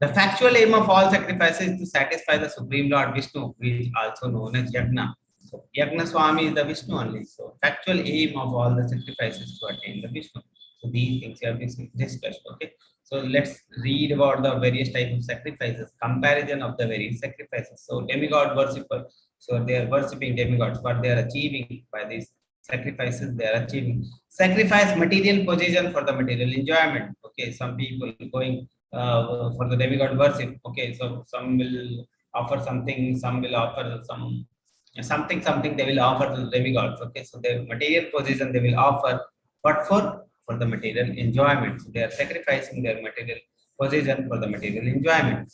The factual aim of all sacrifices is to satisfy the Supreme Lord Vishnu, who is also known as Yagna. So Yagna Swami is the Vishnu only. So factual aim of all the sacrifices to attain the Vishnu. So these things have been discussed. Okay. So let's read about the various types of sacrifices, comparison of the various sacrifices. So demigod worshipper, so they are worshipping demigods. What they are achieving by these sacrifices, they are achieving. Sacrifice material possession for the material enjoyment. Okay, some people going for the demigod worship. Okay, so some will offer something, some will offer something they will offer to the demigods. Okay, so their material possession they will offer. What for? For the material enjoyment. So they are sacrificing their material possession for the material enjoyment.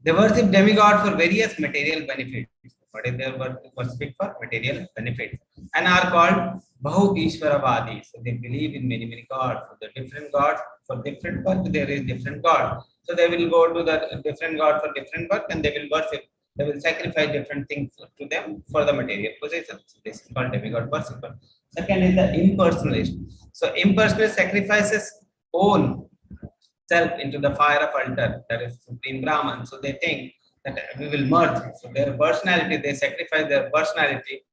They worship demigod for various material benefits. What is their worshiping for? Material benefits, and are called Bahu Ishvaravadi. So they believe in many gods. So the different gods for different work there is different god. So they will go to the different god for different work and they will worship. They will sacrifice different things to them for the material possession. So this is called demigod worshipper. Second is the impersonalist. So impersonalist sacrifices own self into the fire of altar, that is Supreme Brahman. So they think that we will merge. So their personality, they sacrifice their personality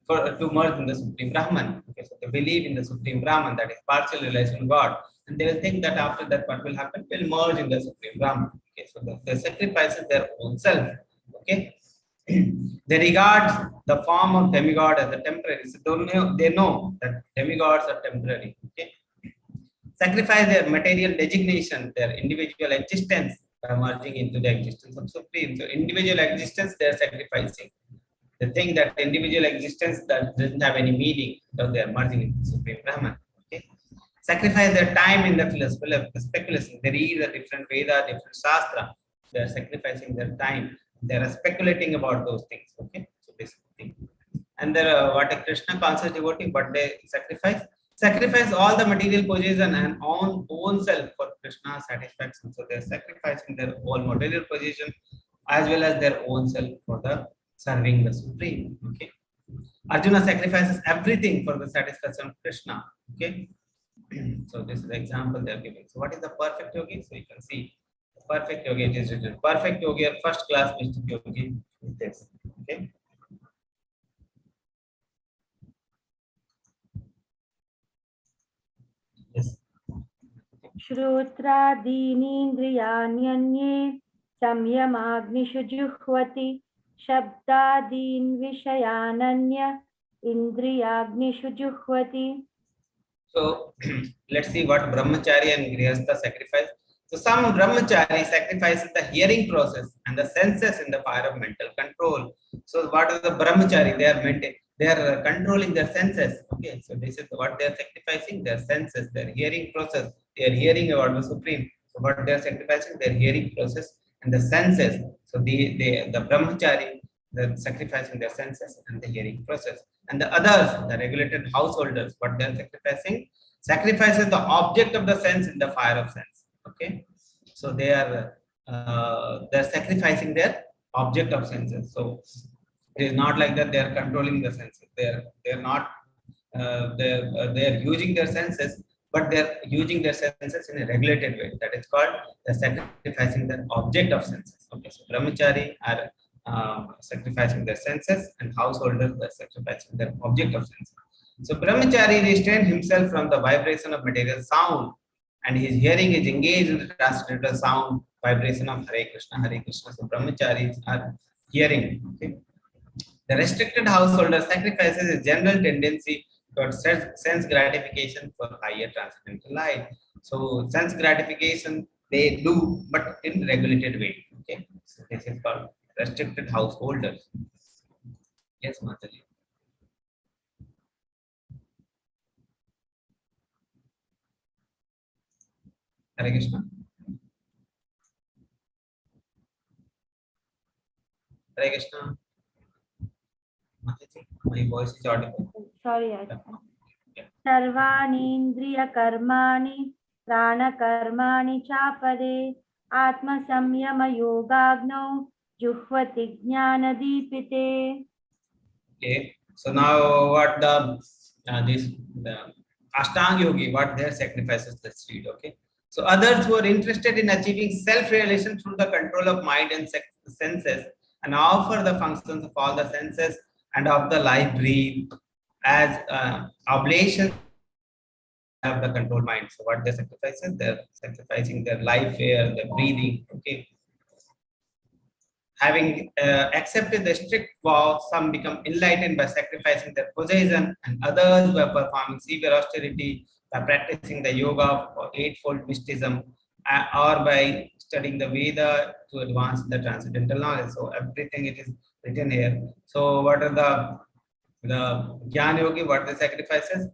to merge in the Supreme Brahman. Okay, so they believe in the Supreme Brahman, that is partial relation God, and they will think that after that what will happen? Will merge in the Supreme Brahman. Okay, so they sacrifices their own self. Okay, they regard the form of demigod as a temporary. So they know that demigods are temporary. Okay, sacrifice their material designation, their individual existence by merging into the existence of Supreme. So individual existence they are sacrificing. They think that individual existence that doesn't have any meaning, so they are merging into Supreme Brahman. Okay, sacrifice their time in the philosophy, speculation. They read the different Veda, different Shastra. They are sacrificing their time. They are speculating about those things. Okay, so this thing. And there, what a Krishna conscious devotee, what they sacrifice all the material possession and own self for Krishna's satisfaction. So they are sacrificing their own material possession as well as their own self for the serving the Supreme. Okay, Arjuna sacrifices everything for the satisfaction of Krishna. Okay, so this is the example they are giving. So what is the perfect yogi? So you can see the perfect yogi, it is written perfect yogi or first class mystic yogi is this. Okay, yes. श्रोत्रादीनीन्द्रियाण्यन्ये संयमाग्निषु जुह्वति शब्दादीन् विषयानन्य इन्द्रियाग्निषु जुह्वति. So let's see what brahmachari and grihastha sacrifice. So some brahmachari sacrifices the hearing process and the senses in the fire of mental control. So what are the brahmachari? They are controlling their senses. Okay, so this is what they are sacrificing, their senses, their hearing process. They are hearing about the Supreme. So what they are sacrificing, their hearing process and the senses. So the brahmachari, they're sacrificing their senses and the hearing process. And the others, the regulated householders, what they are sacrifices the object of the sense in the fire of sense. Okay, so they are they're sacrificing their object of senses. So it is not like that they are controlling the senses. They're not they're using their senses, but they're using their senses in a regulated way. That is called the sacrificing the object of senses. Okay, so brahmachari are sacrificing their senses, and householders are sacrificing their object of senses. So brahmachari restrained himself from the vibration of material sound, and his hearing is engaged in the transcendental sound vibration of Hare Krishna, Hare Krishna. So brahmacharis are hearing. Okay. The restricted householder sacrifices a general tendency towards sense gratification for higher transcendental life. So sense gratification they do, but in regulated way. Okay, so this is called restricted householders. Yes, Mataji. Hare Krishna. Hare Krishna. Mataji, my voice is audible. Sorry. सर्वाणीन्द्रिय कर्माणि प्राणकर्माणि चापरे आत्मसंयम योगाग्नौ जुह्वति ज्ञानदीपिते. Okay, so now what the Ashtanga Yogi, what their sacrifices, let's read. Okay, so others who are interested in achieving self-realization through the control of mind and senses, and offer the functions of all the senses and of the life breathe as oblation of the control mind. So what they sacrifices, they're sacrificing their life air, their breathing. Okay, having accepted the strict vow, some become enlightened by sacrificing their possession, and others by performing severe austerity, by practicing the yoga of eightfold mysticism, or by studying the Veda to advance the transcendental knowledge. So everything it is written here. So what are the Jnana Yogi, what the sacrifices?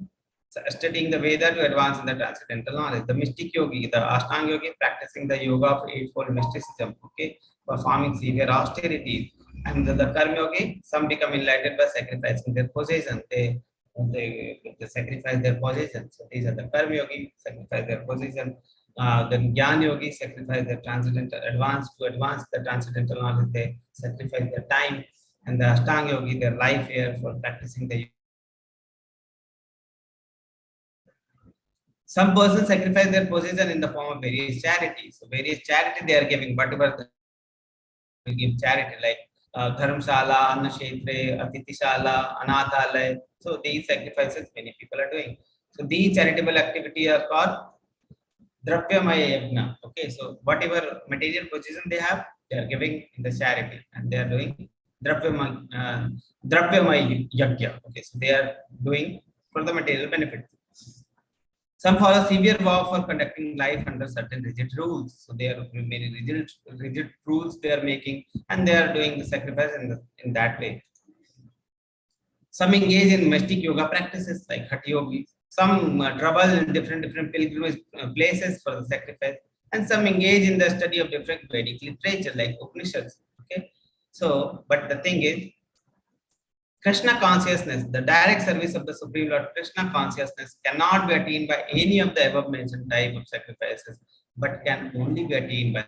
Studying the Veda to advance in the transcendental knowledge. The mystic yogi, the Ashtanga yogi, practicing the yoga of eightfold mysticism. Okay, performing severe austerities. And the karma yogi, some become enlightened by sacrificing their possession. They they sacrifice their position. So these are the Karma Yogi, sacrifice their position. Then Jnana Yogi sacrifice their transcendental to advance the transcendental knowledge, they sacrifice their time. And the Ashtanga Yogi, their life here for practicing the. Some persons sacrifice their position in the form of various charities. So various charity they are giving, whatever they give charity like Dharamshala, Annakshetre, Atitishala, Anathalaya. So these sacrifices many people are doing. So these charitable activities are called Dravyamaya Yajna. Okay, so whatever material position they have, they are giving in the charity, and they are doing Dravyamaya Yajna. Okay, so they are doing for the material benefit. Some follow severe vow for conducting life under certain rigid rules. So they are very rigid rules they are making, and they are doing the sacrifice in that way. Some engage in mystic yoga practices like Hatha Yogis. Some travel in different pilgrimage places for the sacrifice, and some engage in the study of different Vedic literature like Upanishads. Okay, so but the thing is, Krishna consciousness, the direct service of the Supreme Lord Krishna consciousness cannot be attained by any of the above mentioned type of sacrifices, but can only be attained by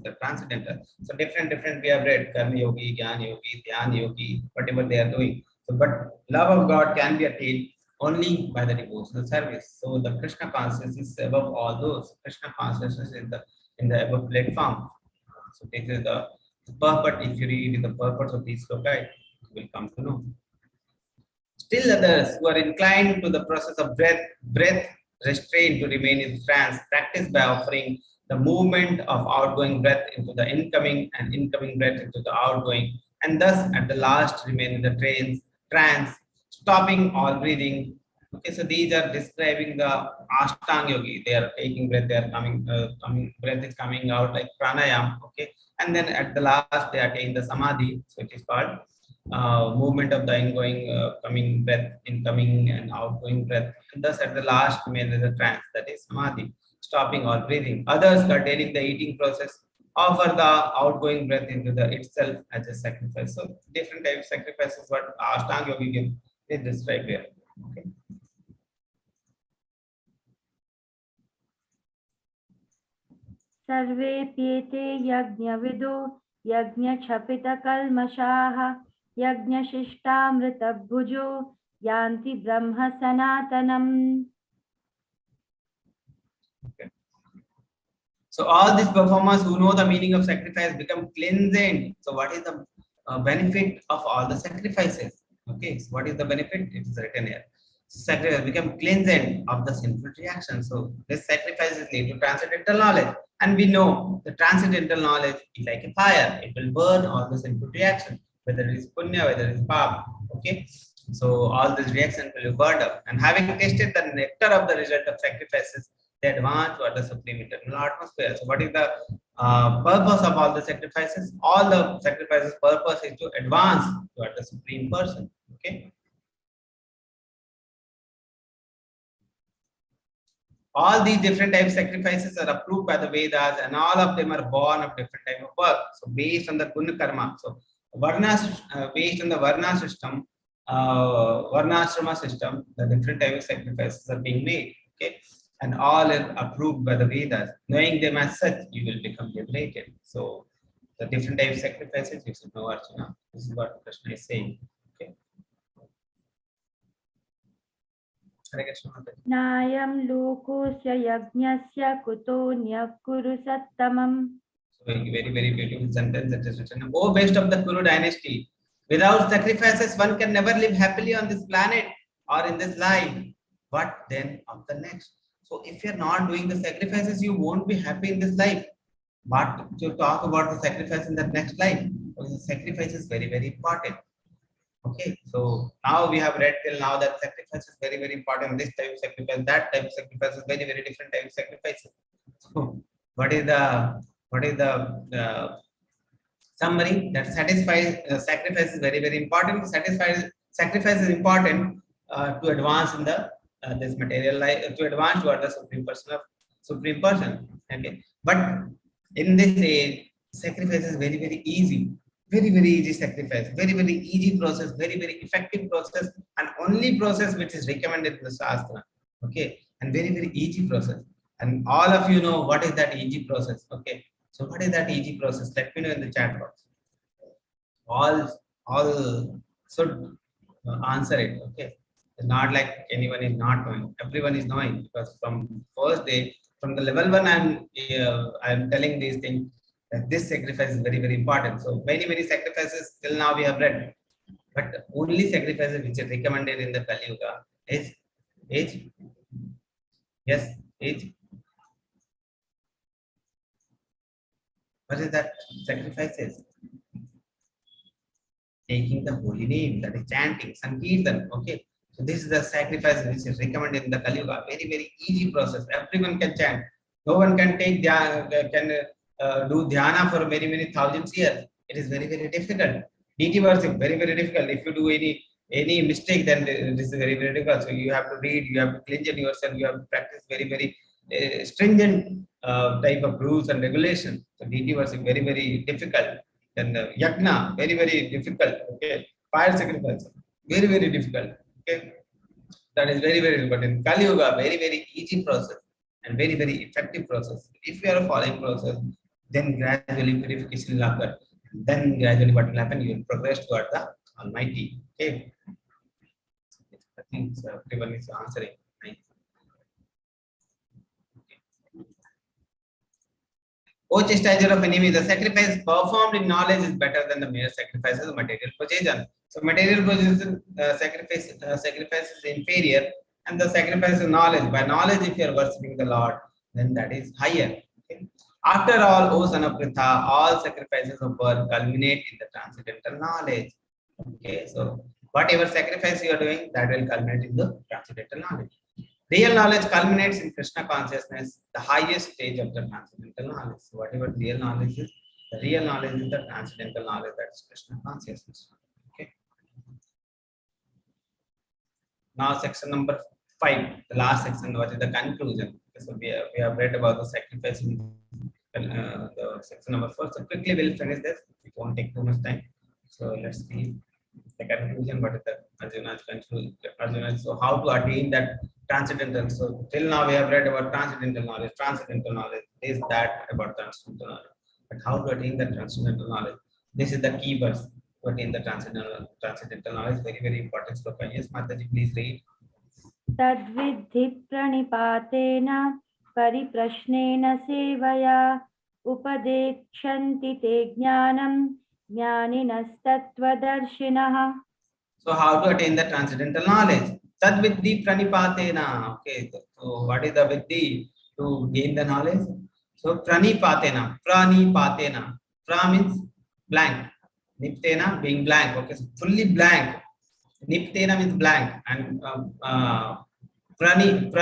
the transcendental. So different we have read Karma Yogi, Jnana Yogi, Dhyana Yogi, whatever they are doing. So but love of God can be attained only by the devotional service. So the Krishna consciousness is above all those. Krishna consciousness is in the above platform. So this is the purport. If you read the purport of these sloka, you will come to know. Still others who are inclined to the process of breath restraint to remain in trance, practice by offering the movement of outgoing breath into the incoming and incoming breath into the outgoing, and thus at the last remain in the trance, stopping all breathing. Okay, so these are describing the Ashtanga Yogi. They are taking breath, they are coming, breath is coming out like pranayam. Okay, and then at the last they attain the samadhi, so it is called movement of the coming breath, incoming and outgoing breath, and thus at the last remain in the trance, that is samadhi, stopping all breathing. Others curtailing the eating process offer the outgoing breath into the itself as a sacrifice. So different types of sacrifices what Ashtanga Yogi give is described here. Okay. सर्वेप्येते यज्ञविदो यज्ञक्षपितकल्मषाः यज्ञशिष्टामृतभुजो यान्ति ब्रह्म सनातनम्. Okay. So all these performers who know the meaning of sacrifice become cleansed. So what is the benefit of all the sacrifices? Okay, so what is the benefit? It is written here. Sacrifice become cleansed of the sinful reaction. So this sacrifices lead to transcendental knowledge, and we know the transcendental knowledge is like a fire. It will burn all the sinful reaction, whether it is punya, whether it is pap. Okay, so all these reactions will be burned up, and having tasted the nectar of the result of sacrifices, they advance toward the supreme eternal atmosphere. So what is the purpose of all the sacrifices? All the sacrifices purpose is to advance toward the supreme person. Okay. All these different types of sacrifices are approved by the Vedas, and all of them are born of different type of work. So based on the guna karma, so based on the varna system, varnashrama system, the different type of sacrifices are being made. Okay, and all are approved by the Vedas. Knowing them as such, you will become liberated. So the different types of sacrifices you should know, Archana. This is what Krishna is saying. Okay. Nayam lokosya yajnasya kutonya kuru sattamam. So very beautiful sentence that is written. Oh, best of the Kuru dynasty, without sacrifices one can never live happily on this planet or in this life. What then of the next? So if you're not doing the sacrifices, you won't be happy in this life. But to talk about the sacrifice in the next life, because the sacrifice is very important. Okay, so now we have read till now that sacrifice is very important. This type of sacrifice, that type of sacrifice is very different type of sacrifices. So what is the summary? That sacrifice is very important. Sacrifice is important to advance in the this material life, to advance toward the supreme person. Okay, but in this age, sacrifice is very easy. Very, very easy sacrifice, very, very easy process, very, very effective process, and only process which is recommended in the Shastra. Okay, and very, very easy process. And all of you know what is that easy process. Okay, so what is that easy process? Let me know in the chat box. All should answer it. Okay, it's not like anyone is not knowing. Everyone is knowing because from first day, from the level one, I'm telling these things that this sacrifice is very, very important. So many sacrifices till now we have read, but only sacrifices which are recommended in the Kali Yuga is age. Yes, age. What is that sacrifices? Taking the holy name, that is chanting, Sankirtan. Okay, so this is the sacrifice which is recommended in the Kali Yuga. Very, very easy process. Everyone can chant. No one can take do dhyana for many thousands years. It is very, very difficult. DT worship, very, very difficult. If you do any mistake, then this is very, very difficult. So you have to read, you have to cleanse yourself, you have to practice very, very stringent type of rules and regulations. So DT worship, very, very difficult. Then yagna, very, very difficult. Okay, fire sacrifice, very, very difficult. Okay, that is very, very difficult. In Kali Yuga, very, very easy process and very, very effective process. If you are following process, then gradually purification will occur. Then gradually what will happen? You will progress toward the Almighty. Okay, I think everyone is answering. Nice. O chastiser of enemy, the sacrifice performed in knowledge is better than the mere sacrifices of material possession. So material possession sacrifice is inferior, and the sacrifice of knowledge. By knowledge, if you are worshipping the Lord, then that is higher. Okay? After all, O son of Pritha, all sacrifices of birth culminate in the transcendental knowledge. Okay, so whatever sacrifice you are doing, that will culminate in the transcendental knowledge. Real knowledge culminates in Krishna consciousness, the highest stage of the transcendental knowledge. So whatever real knowledge is, the real knowledge is the transcendental knowledge, that is Krishna consciousness. Okay. Now section number 5, the last section, what is the conclusion? So we have read about the sacrifice in the section number 4. So quickly we'll finish this. It won't take too much time. So let's see the conclusion. What is the Arjuna's conclusion? Arjuna, so how to attain that transcendental? So till now we have read about transcendental knowledge, this, that, about transcendental knowledge. But how to attain that transcendental knowledge? This is the key verse to attain the transcendental knowledge. Very, very important sloka. Yes, Mataji, please read. Tadvidhi pranipatena pariprashnena sevaya upadekshanti te jnanam jnaninastatvadarshinaha. So how to attain the transcendental knowledge? Tadvidhi pranipatena. Okay, so what is the vidhi to gain the knowledge? So pranipatena. Pra means blank. Niptena being blank. Okay, so fully blank. Niptena means blank, and pra means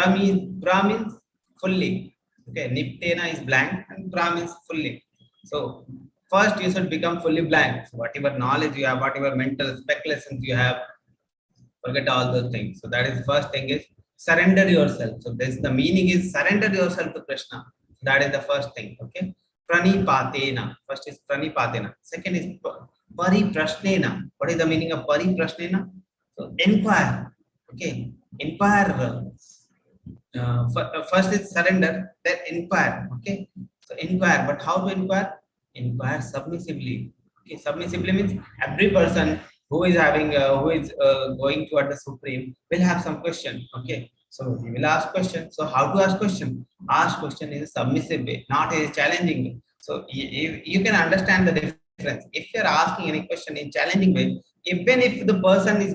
fully. Okay, niptena is blank and pra means fully. So first you should become fully blank. So whatever knowledge you have, whatever mental speculations you have, forget all those things. So that is first thing is surrender yourself. So this the meaning is surrender yourself to Krishna. That is the first thing. Okay, pranipatena. First is pranipatena. Second is pariprashnena. What is the meaning of pariprashnena? So inquire. Okay, inquire. First is surrender, then inquire. Okay, so inquire. But how to inquire? Inquire submissively. Okay, submissively means every person who is having going toward the supreme will have some question. Okay, so he will ask question. So how to ask question? Ask question in a submissive way, not a challenging way. So you can understand the difference. If you are asking any question in challenging way, even if the person is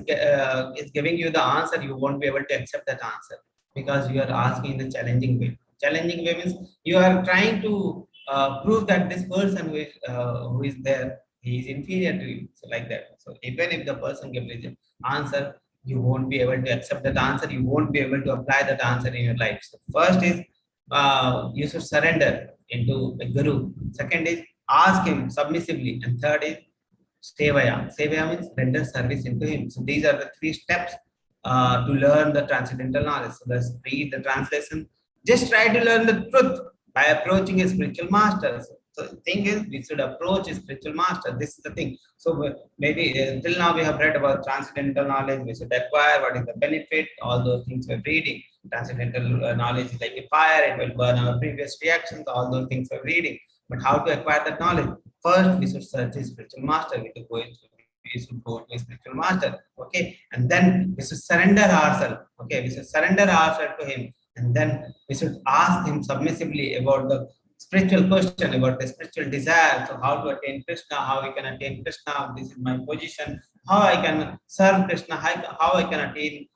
giving you the answer, you won't be able to accept that answer because you are asking in the challenging way. Challenging way means you are trying to prove that this person who is there, he is inferior to you. So like that. So even if the person gives the answer, you won't be able to accept that answer. You won't be able to apply that answer in your life. So first is you should surrender into a guru. Second is ask him submissively, and third is sevaya. Sevaya means render service into him. So these are the 3 steps to learn the transcendental knowledge. So let's read the translation. Just try to learn the truth by approaching a spiritual master. So So the thing is, we should approach a spiritual master. This is the thing. So maybe till now we have read about transcendental knowledge. We should acquire what is the benefit. All those things we're reading. Transcendental knowledge is like a fire. It will burn our previous reactions. All those things we're reading. But how to acquire that knowledge? First, we should search a spiritual master. We should go to a spiritual master. Okay, and then we should surrender ourselves. Okay, we should surrender ourselves to him, and then we should ask him submissively about the spiritual question, about the spiritual desire. So how to attain Krishna, how we can attain Krishna, this is my position, how I can serve Krishna, how I can attain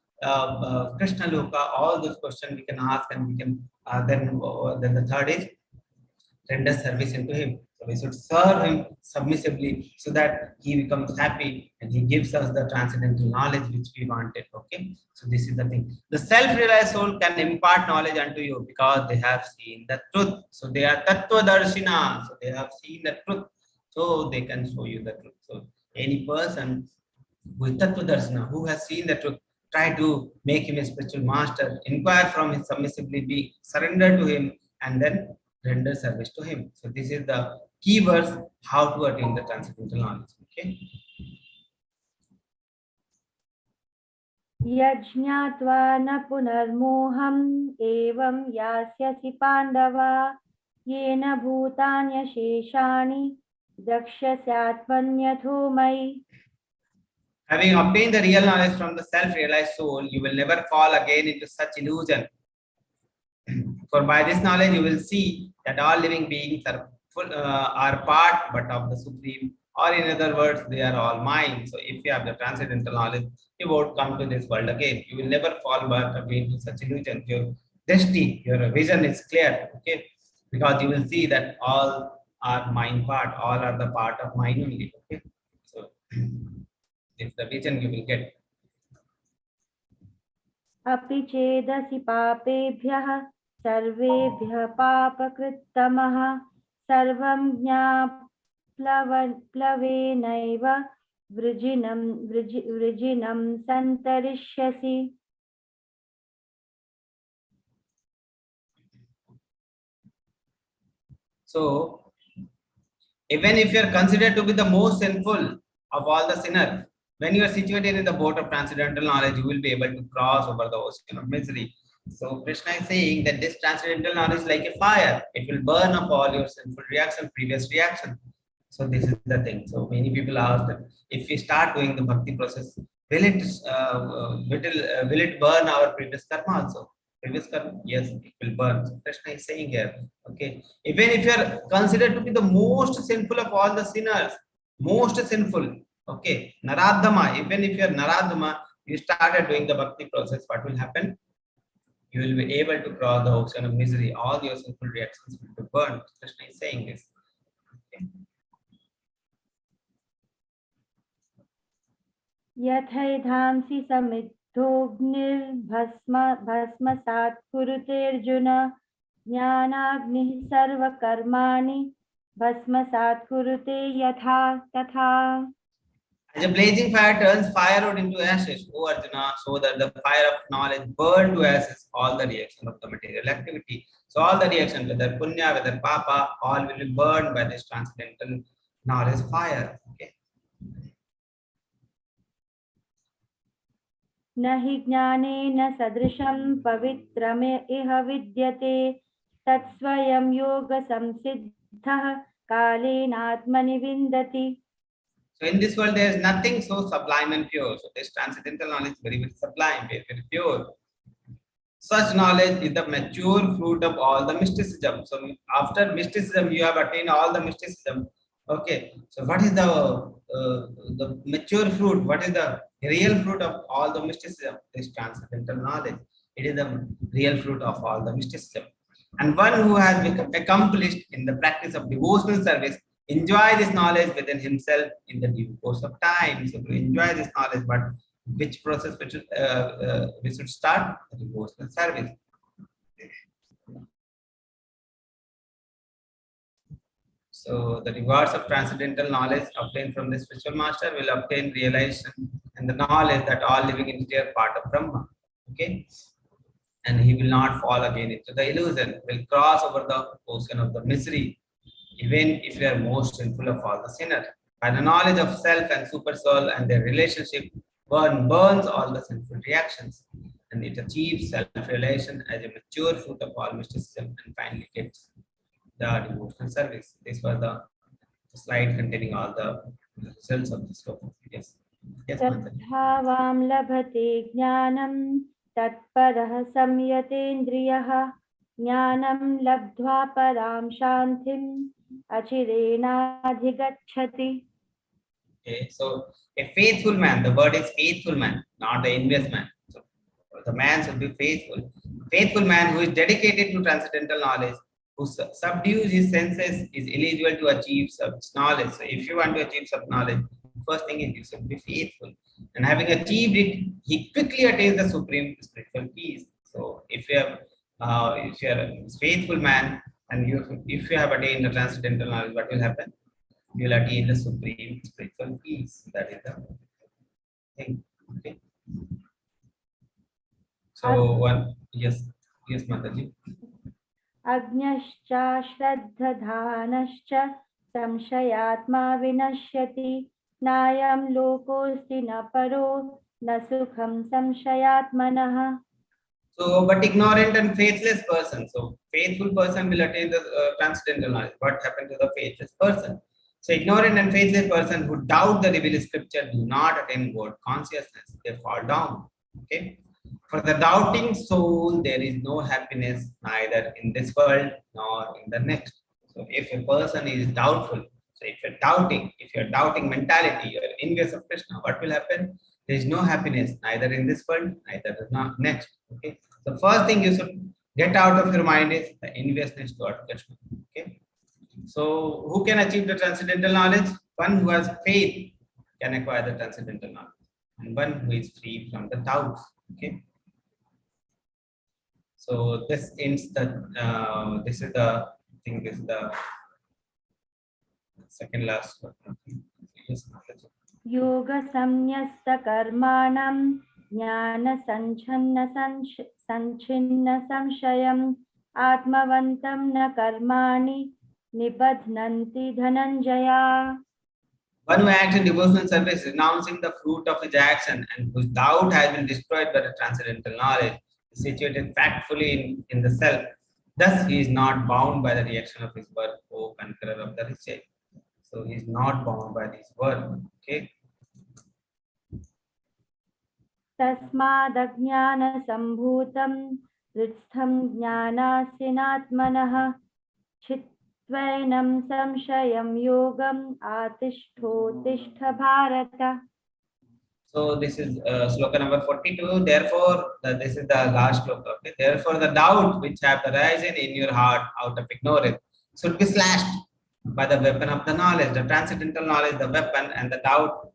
Krishna Loka, all those questions we can ask, and we can then the third is render service into him. So we should serve him submissively so that he becomes happy and he gives us the transcendental knowledge which we wanted. Okay, so this is the thing. The self-realized soul can impart knowledge unto you because they have seen the truth. So they are tattva darshina. So they have seen the truth. So they can show you the truth. So any person with tattva darshina, who has seen the truth, try to make him a spiritual master, inquire from him submissively, be surrender to him, and then render service to him. So this is the key words how to attain the transcendental knowledge. Okay. यज्ञात्वा न पुनर्मोहम् एवं यास्यसि पाण्डव येन भूतान्यशेषाणि द्रक्ष्यस्यात्मन्यथो मयि. Having obtained the real knowledge from the self-realized soul, you will never fall again into such illusion. For by this knowledge, you will see that all living beings are part but of the Supreme, or in other words, they are all mine. So if you have the transcendental knowledge, you won't come to this world again. You will never fall back again to such illusion. Your destiny, your vision is clear, okay? Because you will see that all are mine part, all are the part of mine only, okay? So it's the vision you will get. अपि चेदसि पापेभ्यः सर्वेभ्यः पापकृत्तमः सर्वं ज्ञाप्लवेनैव वृजिनं सन्तरिष्यसि. So even if you are considered to be the most sinful of all the sinners, when you are situated in the boat of transcendental knowledge, you will be able to cross over the ocean of misery. So Krishna is saying that this transcendental knowledge is like a fire. It will burn up all your sinful reaction, previous reaction. So this is the thing. So many people ask that if we start doing the bhakti process, will it burn our previous karma also? Previous karma? Yes, it will burn. So Krishna is saying here, okay, even if you are considered to be the most sinful of all the sinners, most sinful, okay, Naradhama, even if you are Naradhama, you started doing the bhakti process, what will happen? You will be able to cross the ocean of misery. All your sinful reactions will be burned. Krishna is saying this. Okay. यथैधांसि समिद्धोऽग्निर्भस्मसात् कुरुतेऽर्जुन ज्ञानाग्निः सर्वकर्माणि भस्मसात् कुरुते यथा तथा. As a blazing fire turns firewood into ashes, O Arjuna, so that the fire of knowledge burn to ashes all the reactions of the material activity. So all the reactions, whether punya, whether papa, all will be burned by this transcendental knowledge fire. Okay. न हि ज्ञानेन सदृशं पवित्रम् इह विद्यते तत्स्वयं योगसंसिद्धः कालेनात्मनि विन्दति. So in this world, there is nothing so sublime and pure. So this transcendental knowledge is very, very sublime, very, very pure. Such knowledge is the mature fruit of all the mysticism. So after mysticism, you have attained all the mysticism. Okay. So what is the mature fruit? What is the real fruit of all the mysticism? This transcendental knowledge. It is the real fruit of all the mysticism. And one who has become accomplished in the practice of devotional service enjoy this knowledge within himself in the due course of time. So to enjoy this knowledge, but which process we should start? The devotional service. So the rewards of transcendental knowledge obtained from the spiritual master will obtain realization and the knowledge that all living entities are part of Brahma. Okay, and he will not fall again into the illusion. Will cross over the ocean of the misery. even if we are most sinful of all the sinners. By the knowledge of self and super soul and their relationship, one burns all the sinful reactions, and it achieves self-realization as a mature fruit of all mysticism, and finally gets the devotional service. This was the slide containing all the results of this book. Yes. Yes, Mataji. तद्भावां लभते ज्ञानं तत्परः संयतेन्द्रियः ज्ञानं लब्ध्वा परां शान्तिम् अचिरेणाधिगच्छति. Okay, so a faithful man, the word is faithful man, not the envious man. So the man should be faithful. Faithful man who is dedicated to transcendental knowledge, who subdues his senses, is eligible to achieve such knowledge. So if you want to achieve such knowledge, first thing is you should be faithful. And having achieved it, he quickly attains the supreme spiritual peace. So if you are a faithful man, and if you have attained the transcendental knowledge, what will happen? You will attain the supreme spiritual peace. That is the thing. Okay. So yes, Mataji. अज्ञश्च श्रद्धधानश्च संशयात्मा विनश्यति नायं लोकोऽस्ति न परो न सुखं संशयात्मनः. So, but ignorant and faithless person. So, faithful person will attain the transcendental knowledge. What happened to the faithless person? So, ignorant and faithless person who doubt the revealed scripture do not attain God consciousness. They fall down. Okay. For the doubting soul, there is no happiness neither in this world nor in the next. So, if a person is doubtful, so if you're doubting mentality, you're envious of Krishna, what will happen? There is no happiness neither in this world, neither the next. Okay. The first thing you should get out of your mind is the enviousness toward Krishna. Okay. So, who can achieve the transcendental knowledge? One who has faith can acquire the transcendental knowledge, and one who is free from the doubts. Okay. So this ends the. This is the thing. This is the second last one. Yes, योग संन्यस्त कर्माणं ज्ञान संच्छिन्न संशयम् आत्मवन्तं न कर्माणि निबध्नन्ति Dhananjaya. One who acts in devotional service, renouncing the fruit of his action, and whose doubt has been destroyed by the transcendental knowledge, is situated factfully in the self. Thus, he is not bound by the reaction of his work, O conqueror of the rich. So, he is not bound by his work. Okay. तस्मादज्ञानसम्भूतं हृत्स्थं ज्ञानासीनात्मनः चित्त्वैनं संशयं योगम् आतिष्ठोत्तिष्ठ Bharat. So this is sloka number 42. Therefore, this is the last sloka. Okay? Therefore, the doubt which have arisen in your heart out of ignorance should be slashed by the weapon of the knowledge, the transcendental knowledge, the weapon, and the doubt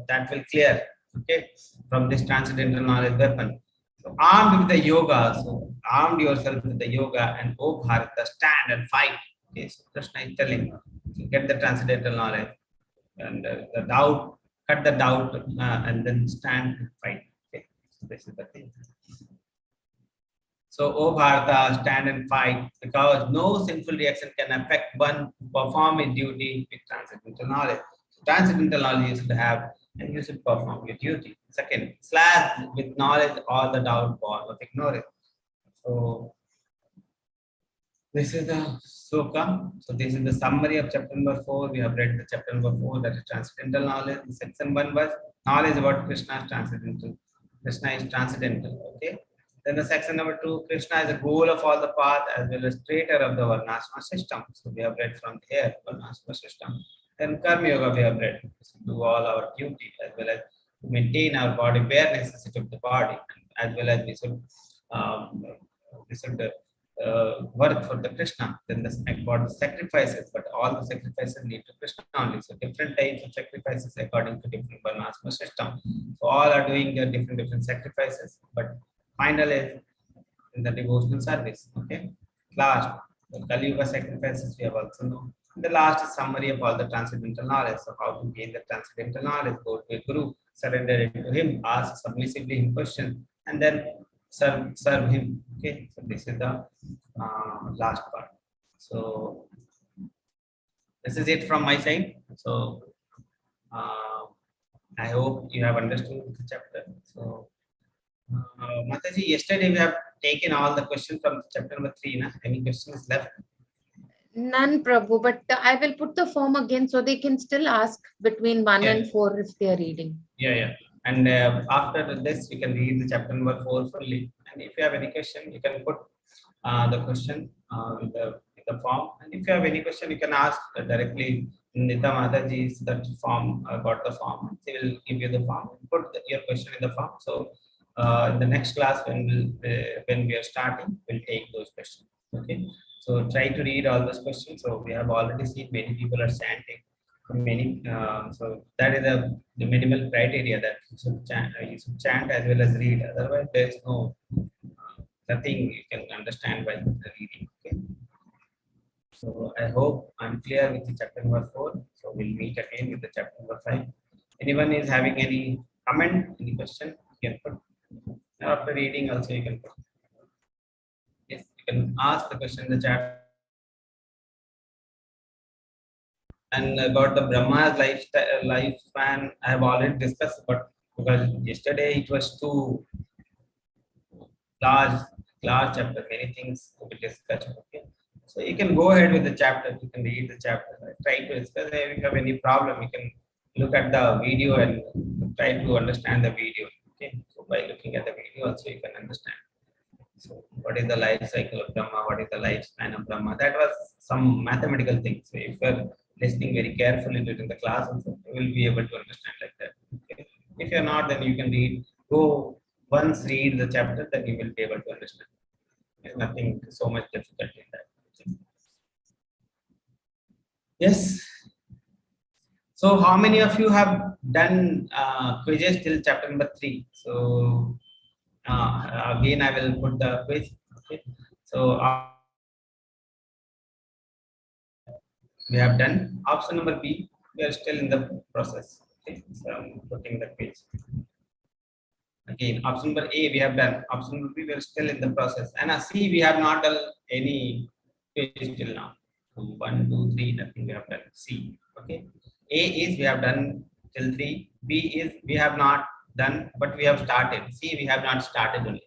that will clear. Okay, from this transcendental knowledge weapon. So armed with the yoga, so armed yourself with the yoga, and O Bharata, stand and fight. Okay, so Krishna is telling, so get the transcendental knowledge, and the doubt, cut the doubt, and then stand and fight. Okay, so this is the thing. So, O Bharata, stand and fight, because no sinful reaction can affect one to perform his duty with transcendental knowledge. So, transcendental knowledge you should have, and you should perform your duty. Second, slash with knowledge all the doubt born of ignorance. So, this is the sloka. So, this is the summary of chapter number 4. We have read the chapter number 4, that is transcendental knowledge. The section 1 was knowledge about Krishna is transcendental. Krishna is transcendental. Okay. Then the section number 2, Krishna is the goal of all the path as well as creator of the Varnashma system. So, we have read from here, Varnashma system. Then Karma Yoga we have read. To do all our duty as well as to maintain our body bare necessity of the body, as well as we should work for the Krishna. Then the about the sacrifices, but all the sacrifices need to Krishna only. So different types of sacrifices according to different Varnashma system. So all are doing their different sacrifices, but final is in the devotional service. Okay. Last, the Kali Yuga sacrifices we have also known. The last is summary of all the transcendental knowledge. So how to gain the transcendental knowledge? Go to a guru, surrender it to him, ask submissively him questions, and then serve him. Okay, so this is the last part. So this is it from my side. So I hope you have understood the chapter. So Mataji, yesterday we have taken all the questions from chapter number 3. Na? Any questions left? None, Prabhu, but I will put the form again so they can still ask between 1 and 4 if they are reading. Yeah. And after this, we can read the chapter number 4 fully. And if you have any question, you can put the question in the form. And if you have any question, you can ask directly. Nita Mataji's that form, got the form. They will give you the form. Put your question in the form. So in the next class, when we are starting, we'll take those questions. Okay. So try to read all those questions. So we have already seen many people are chanting. Many so that is the minimal criteria that you should chant as well as read. Otherwise, there is no nothing you can understand by the reading. Okay. So I hope I'm clear with the chapter number 4. So we'll meet again with the chapter number 5. Anyone is having any comment, any question, you can put. After reading, also you can put. Yes, you can ask the question in the chat. And about the Brahma's lifespan, I have already discussed, but because yesterday it was too large chapter, many things to be discussed. Okay, so you can go ahead with the chapter. You can read the chapter. Try to discuss. If you have any problem, you can look at the video and try to understand the video. Okay, so by looking at the video, also you can understand. So what is the life cycle of Brahma? What is the lifespan of Brahma? That was some mathematical thing. So if you're listening very carefully during the class, also you will be able to understand like that. Okay. If you're not, then you can go once read the chapter, then you will be able to understand. There's nothing so much difficult in that. Yes. So how many of you have done quizzes till chapter number 3? So again, I will put the quiz. Okay. So we have done option number B. We are still in the process. Okay. So I'm putting the quiz. Again, option number A we have done. Option number B we are still in the process. And C we have not done any quiz till now. So 1, 2, 3, nothing we have done. C. Okay. A is we have done till 3. B is we have not done, but we have started. C we have not started only.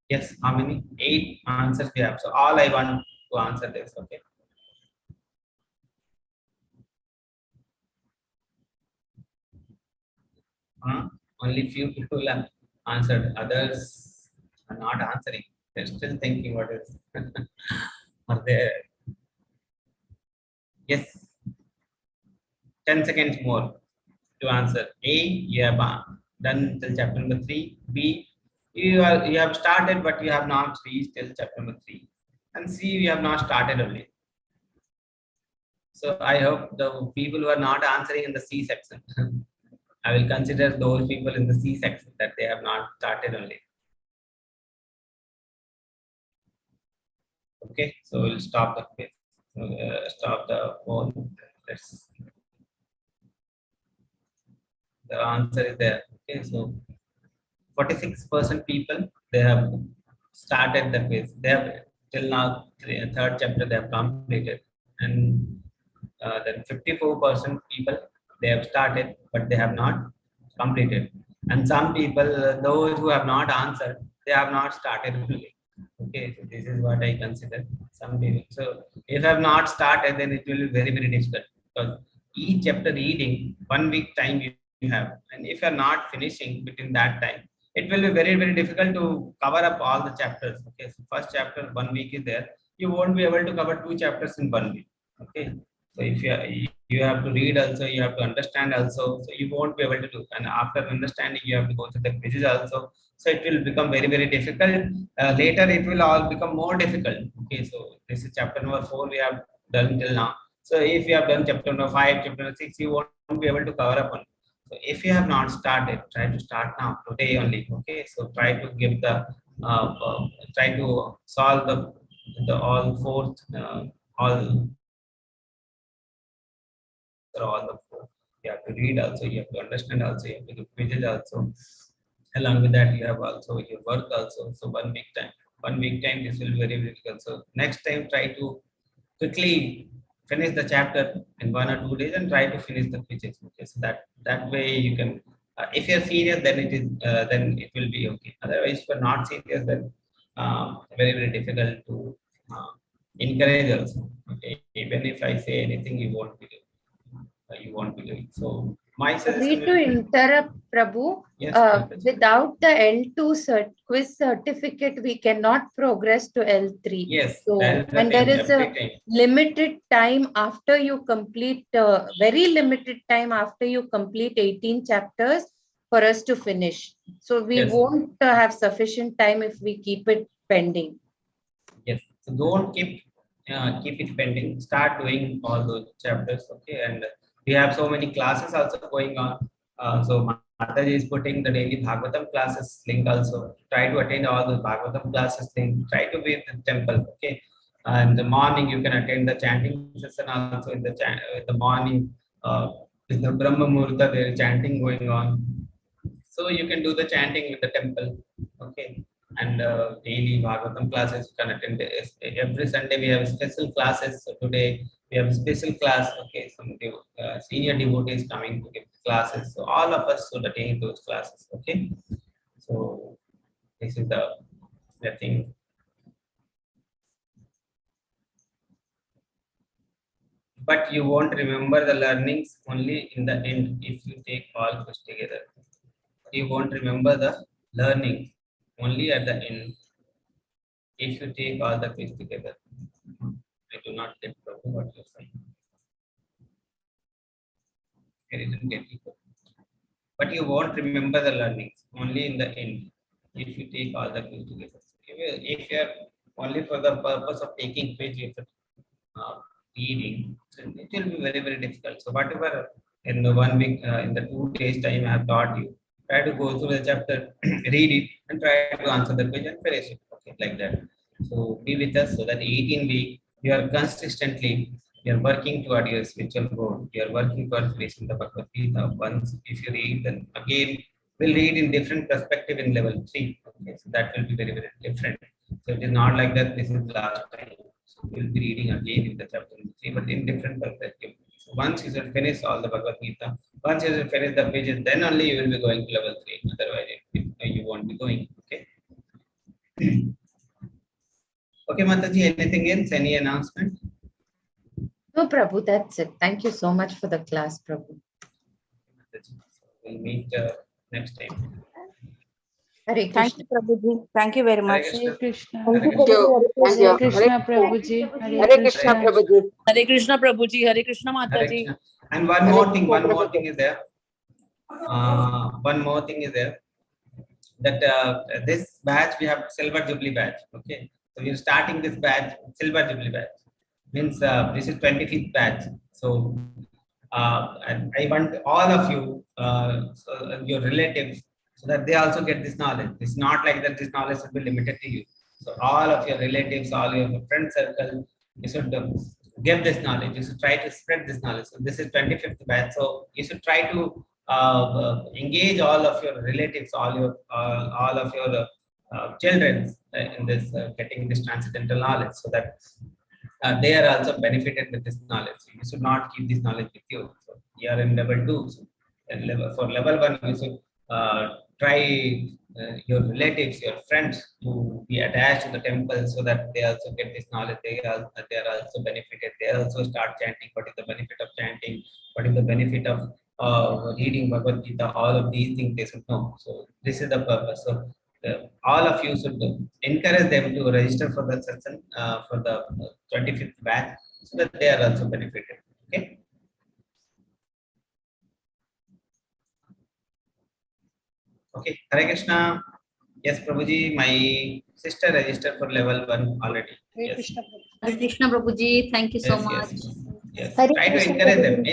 Yes, how many? 8 answers we have. So all I want to answer this. Okay. Only few people have answered. Others are not answering. They're still thinking what is are there. Yes. 10 seconds more to answer. A, you have done till chapter number 3. B, you have started, but you have not reached till chapter number 3. And C, you have not started only. So I hope the people who are not answering in the C section, I will consider those people in the C section that they have not started only. Okay, so we'll stop the quiz. Stop the phone. The answer is there. Okay, so 46% people they have started the quiz. They have till now third chapter they have completed, and then 54% people they have started but they have not completed. And some people, those who have not answered, they have not started only. Okay, so this is what I consider some people. So if I have not started, then it will be very, very difficult because each chapter reading 1 week time you have, and if you are not finishing between that time, it will be very, very difficult to cover up all the chapters. Okay, so first chapter 1 week is there, you won't be able to cover 2 chapters in 1 week. Okay, so if you have to read also, you have to understand also, so you won't be able to do. And after understanding, you have to go to the quizzes also. So it will become very, very difficult. Later, it will all become more difficult. Okay, so this is chapter number 4 we have done till now. So if you have done chapter number 5, chapter number 6, you won't be able to cover up on. So if you have not started, try to start now, today only. Okay, so try to give the try to solve the all 4 all the 4. You have to read also, you have to understand also, you have to do quizzes also. Along with that, you have also your work also. So 1 week time. 1 week time, this will be very difficult. So next time, try to quickly finish the chapter in 1 or 2 days and try to finish the quizzes. Okay, so that way you can. If you're serious, then it will be okay. Otherwise, if you're not serious, then very difficult to encourage also. Okay, even if I say anything, you won't be doing. You won't be doing. So my suggestion Sorry to will be, interrupt, Prabhu. yes, Without the L2 quiz certificate, we cannot progress to L3. yes. So That is the when there thing, is a every time. limited time after you complete, very limited time after you complete 18 chapters for us to finish. So we Yes. won't have sufficient time if we keep it pending. Yes. So don't keep it pending. Start doing all those chapters. Okay, and we have so many classes also going on. So Mataji is putting the daily Bhagavatam classes link also. Try to attend all the Bhagavatam classes link. Try to be in the temple. Okay, and in the morning you can attend the chanting session also in the morning. In the Brahma Muhurta there is chanting going on. So you can do the chanting with the temple. Okay, and daily Bhagavatam classes you can attend. Every Sunday we have special classes. So today we have a special class. Okay, some senior devotees coming to give classes. So all of us should attend those classes. Okay, so this is the thing. But you won't remember the learnings only in the end if you take all this together. You won't remember the learning only at the end if you take all the quiz together. I do not get what you're saying. I didn't get it. But you won't remember the learnings only in the end if you take all the quiz together. If you're only for the purpose of taking quiz, reading, it will be very difficult. So whatever in the 1 week, in the 2 days time I have taught you, try to go through the chapter, read it, and try to answer the quiz and finish it. Okay, like that. So be with us so that 18 week you are consistently you are working toward your spiritual goal. You are working towards finishing the Bhagavad Gita. Once if you read, then again we'll read in different perspective in level 3. Okay, so that will be very different. So it is not like that. This is the last time. So we'll be reading again in the chapter 3, but in different perspective. So once you should finish all the Bhagavad Gita, once you should finish the pages, then only you will be going to level 3. Otherwise, you won't be going. Okay. Okay, Mataji, anything else? Any announcement? No, Prabhu, that's it. Thank you so much for the class, Prabhu. We'll meet next time. Hare Thank Krishna. you, Prabhuji. Thank you very much. Hare Krishna. Hare Thank Krishna. you. Hare Krishna, Prabhuji. Hare Krishna, Prabhuji. Hare Krishna, Prabhuji. Hare Krishna, Hare Mataji. Krishna. And one more thing is there. One more thing is there. That this batch we have silver jubilee batch. Okay, so we're starting this batch silver jubilee batch. Means this is 25th batch. So and I want all of you, so, your relatives, so that they also get this knowledge. It's not like that this knowledge should be limited to you. So all of your relatives, all your friend circle, you should get this knowledge. You should try to spread this knowledge. So this is 25th batch. So you should try to engage all of your relatives, all of your children in this getting this transcendental knowledge, so that they are also benefited with this knowledge. So you should not keep this knowledge with you. So you are in level 2. So for level 1, you should try your relatives, your friends to be attached to the temple, so that they also get this knowledge. They are also benefited. They also start chanting. What is the benefit of chanting? What is the benefit of reading Bhagavad Gita? All of these things they should know. So this is the purpose. So all of you should encourage them to register for the session for the 25th batch, so that they are also benefited. Okay. Okay. Hare Krishna. Yes, Prabhuji, my sister registered for level 1 already. Yes. Hare Krishna, Prabhuji. Thank you so Yes, much. yes. Hare Try to Krishna,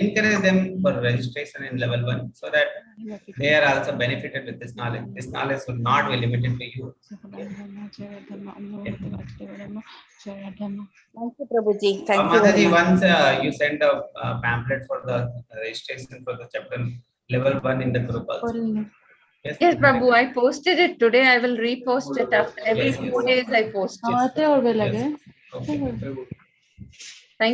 encourage them for registration in level 1, so that they are also benefited with this knowledge. This knowledge will not be limited to you. Okay. Thank you, Prabhuji. Thank you very Mataji, much. once you send a pamphlet for the registration for the chapter level 1 in the group also. Yes, Prabhu, I posted it today. I will repost it after every Yes, 4 days. I post it. Yes. Okay.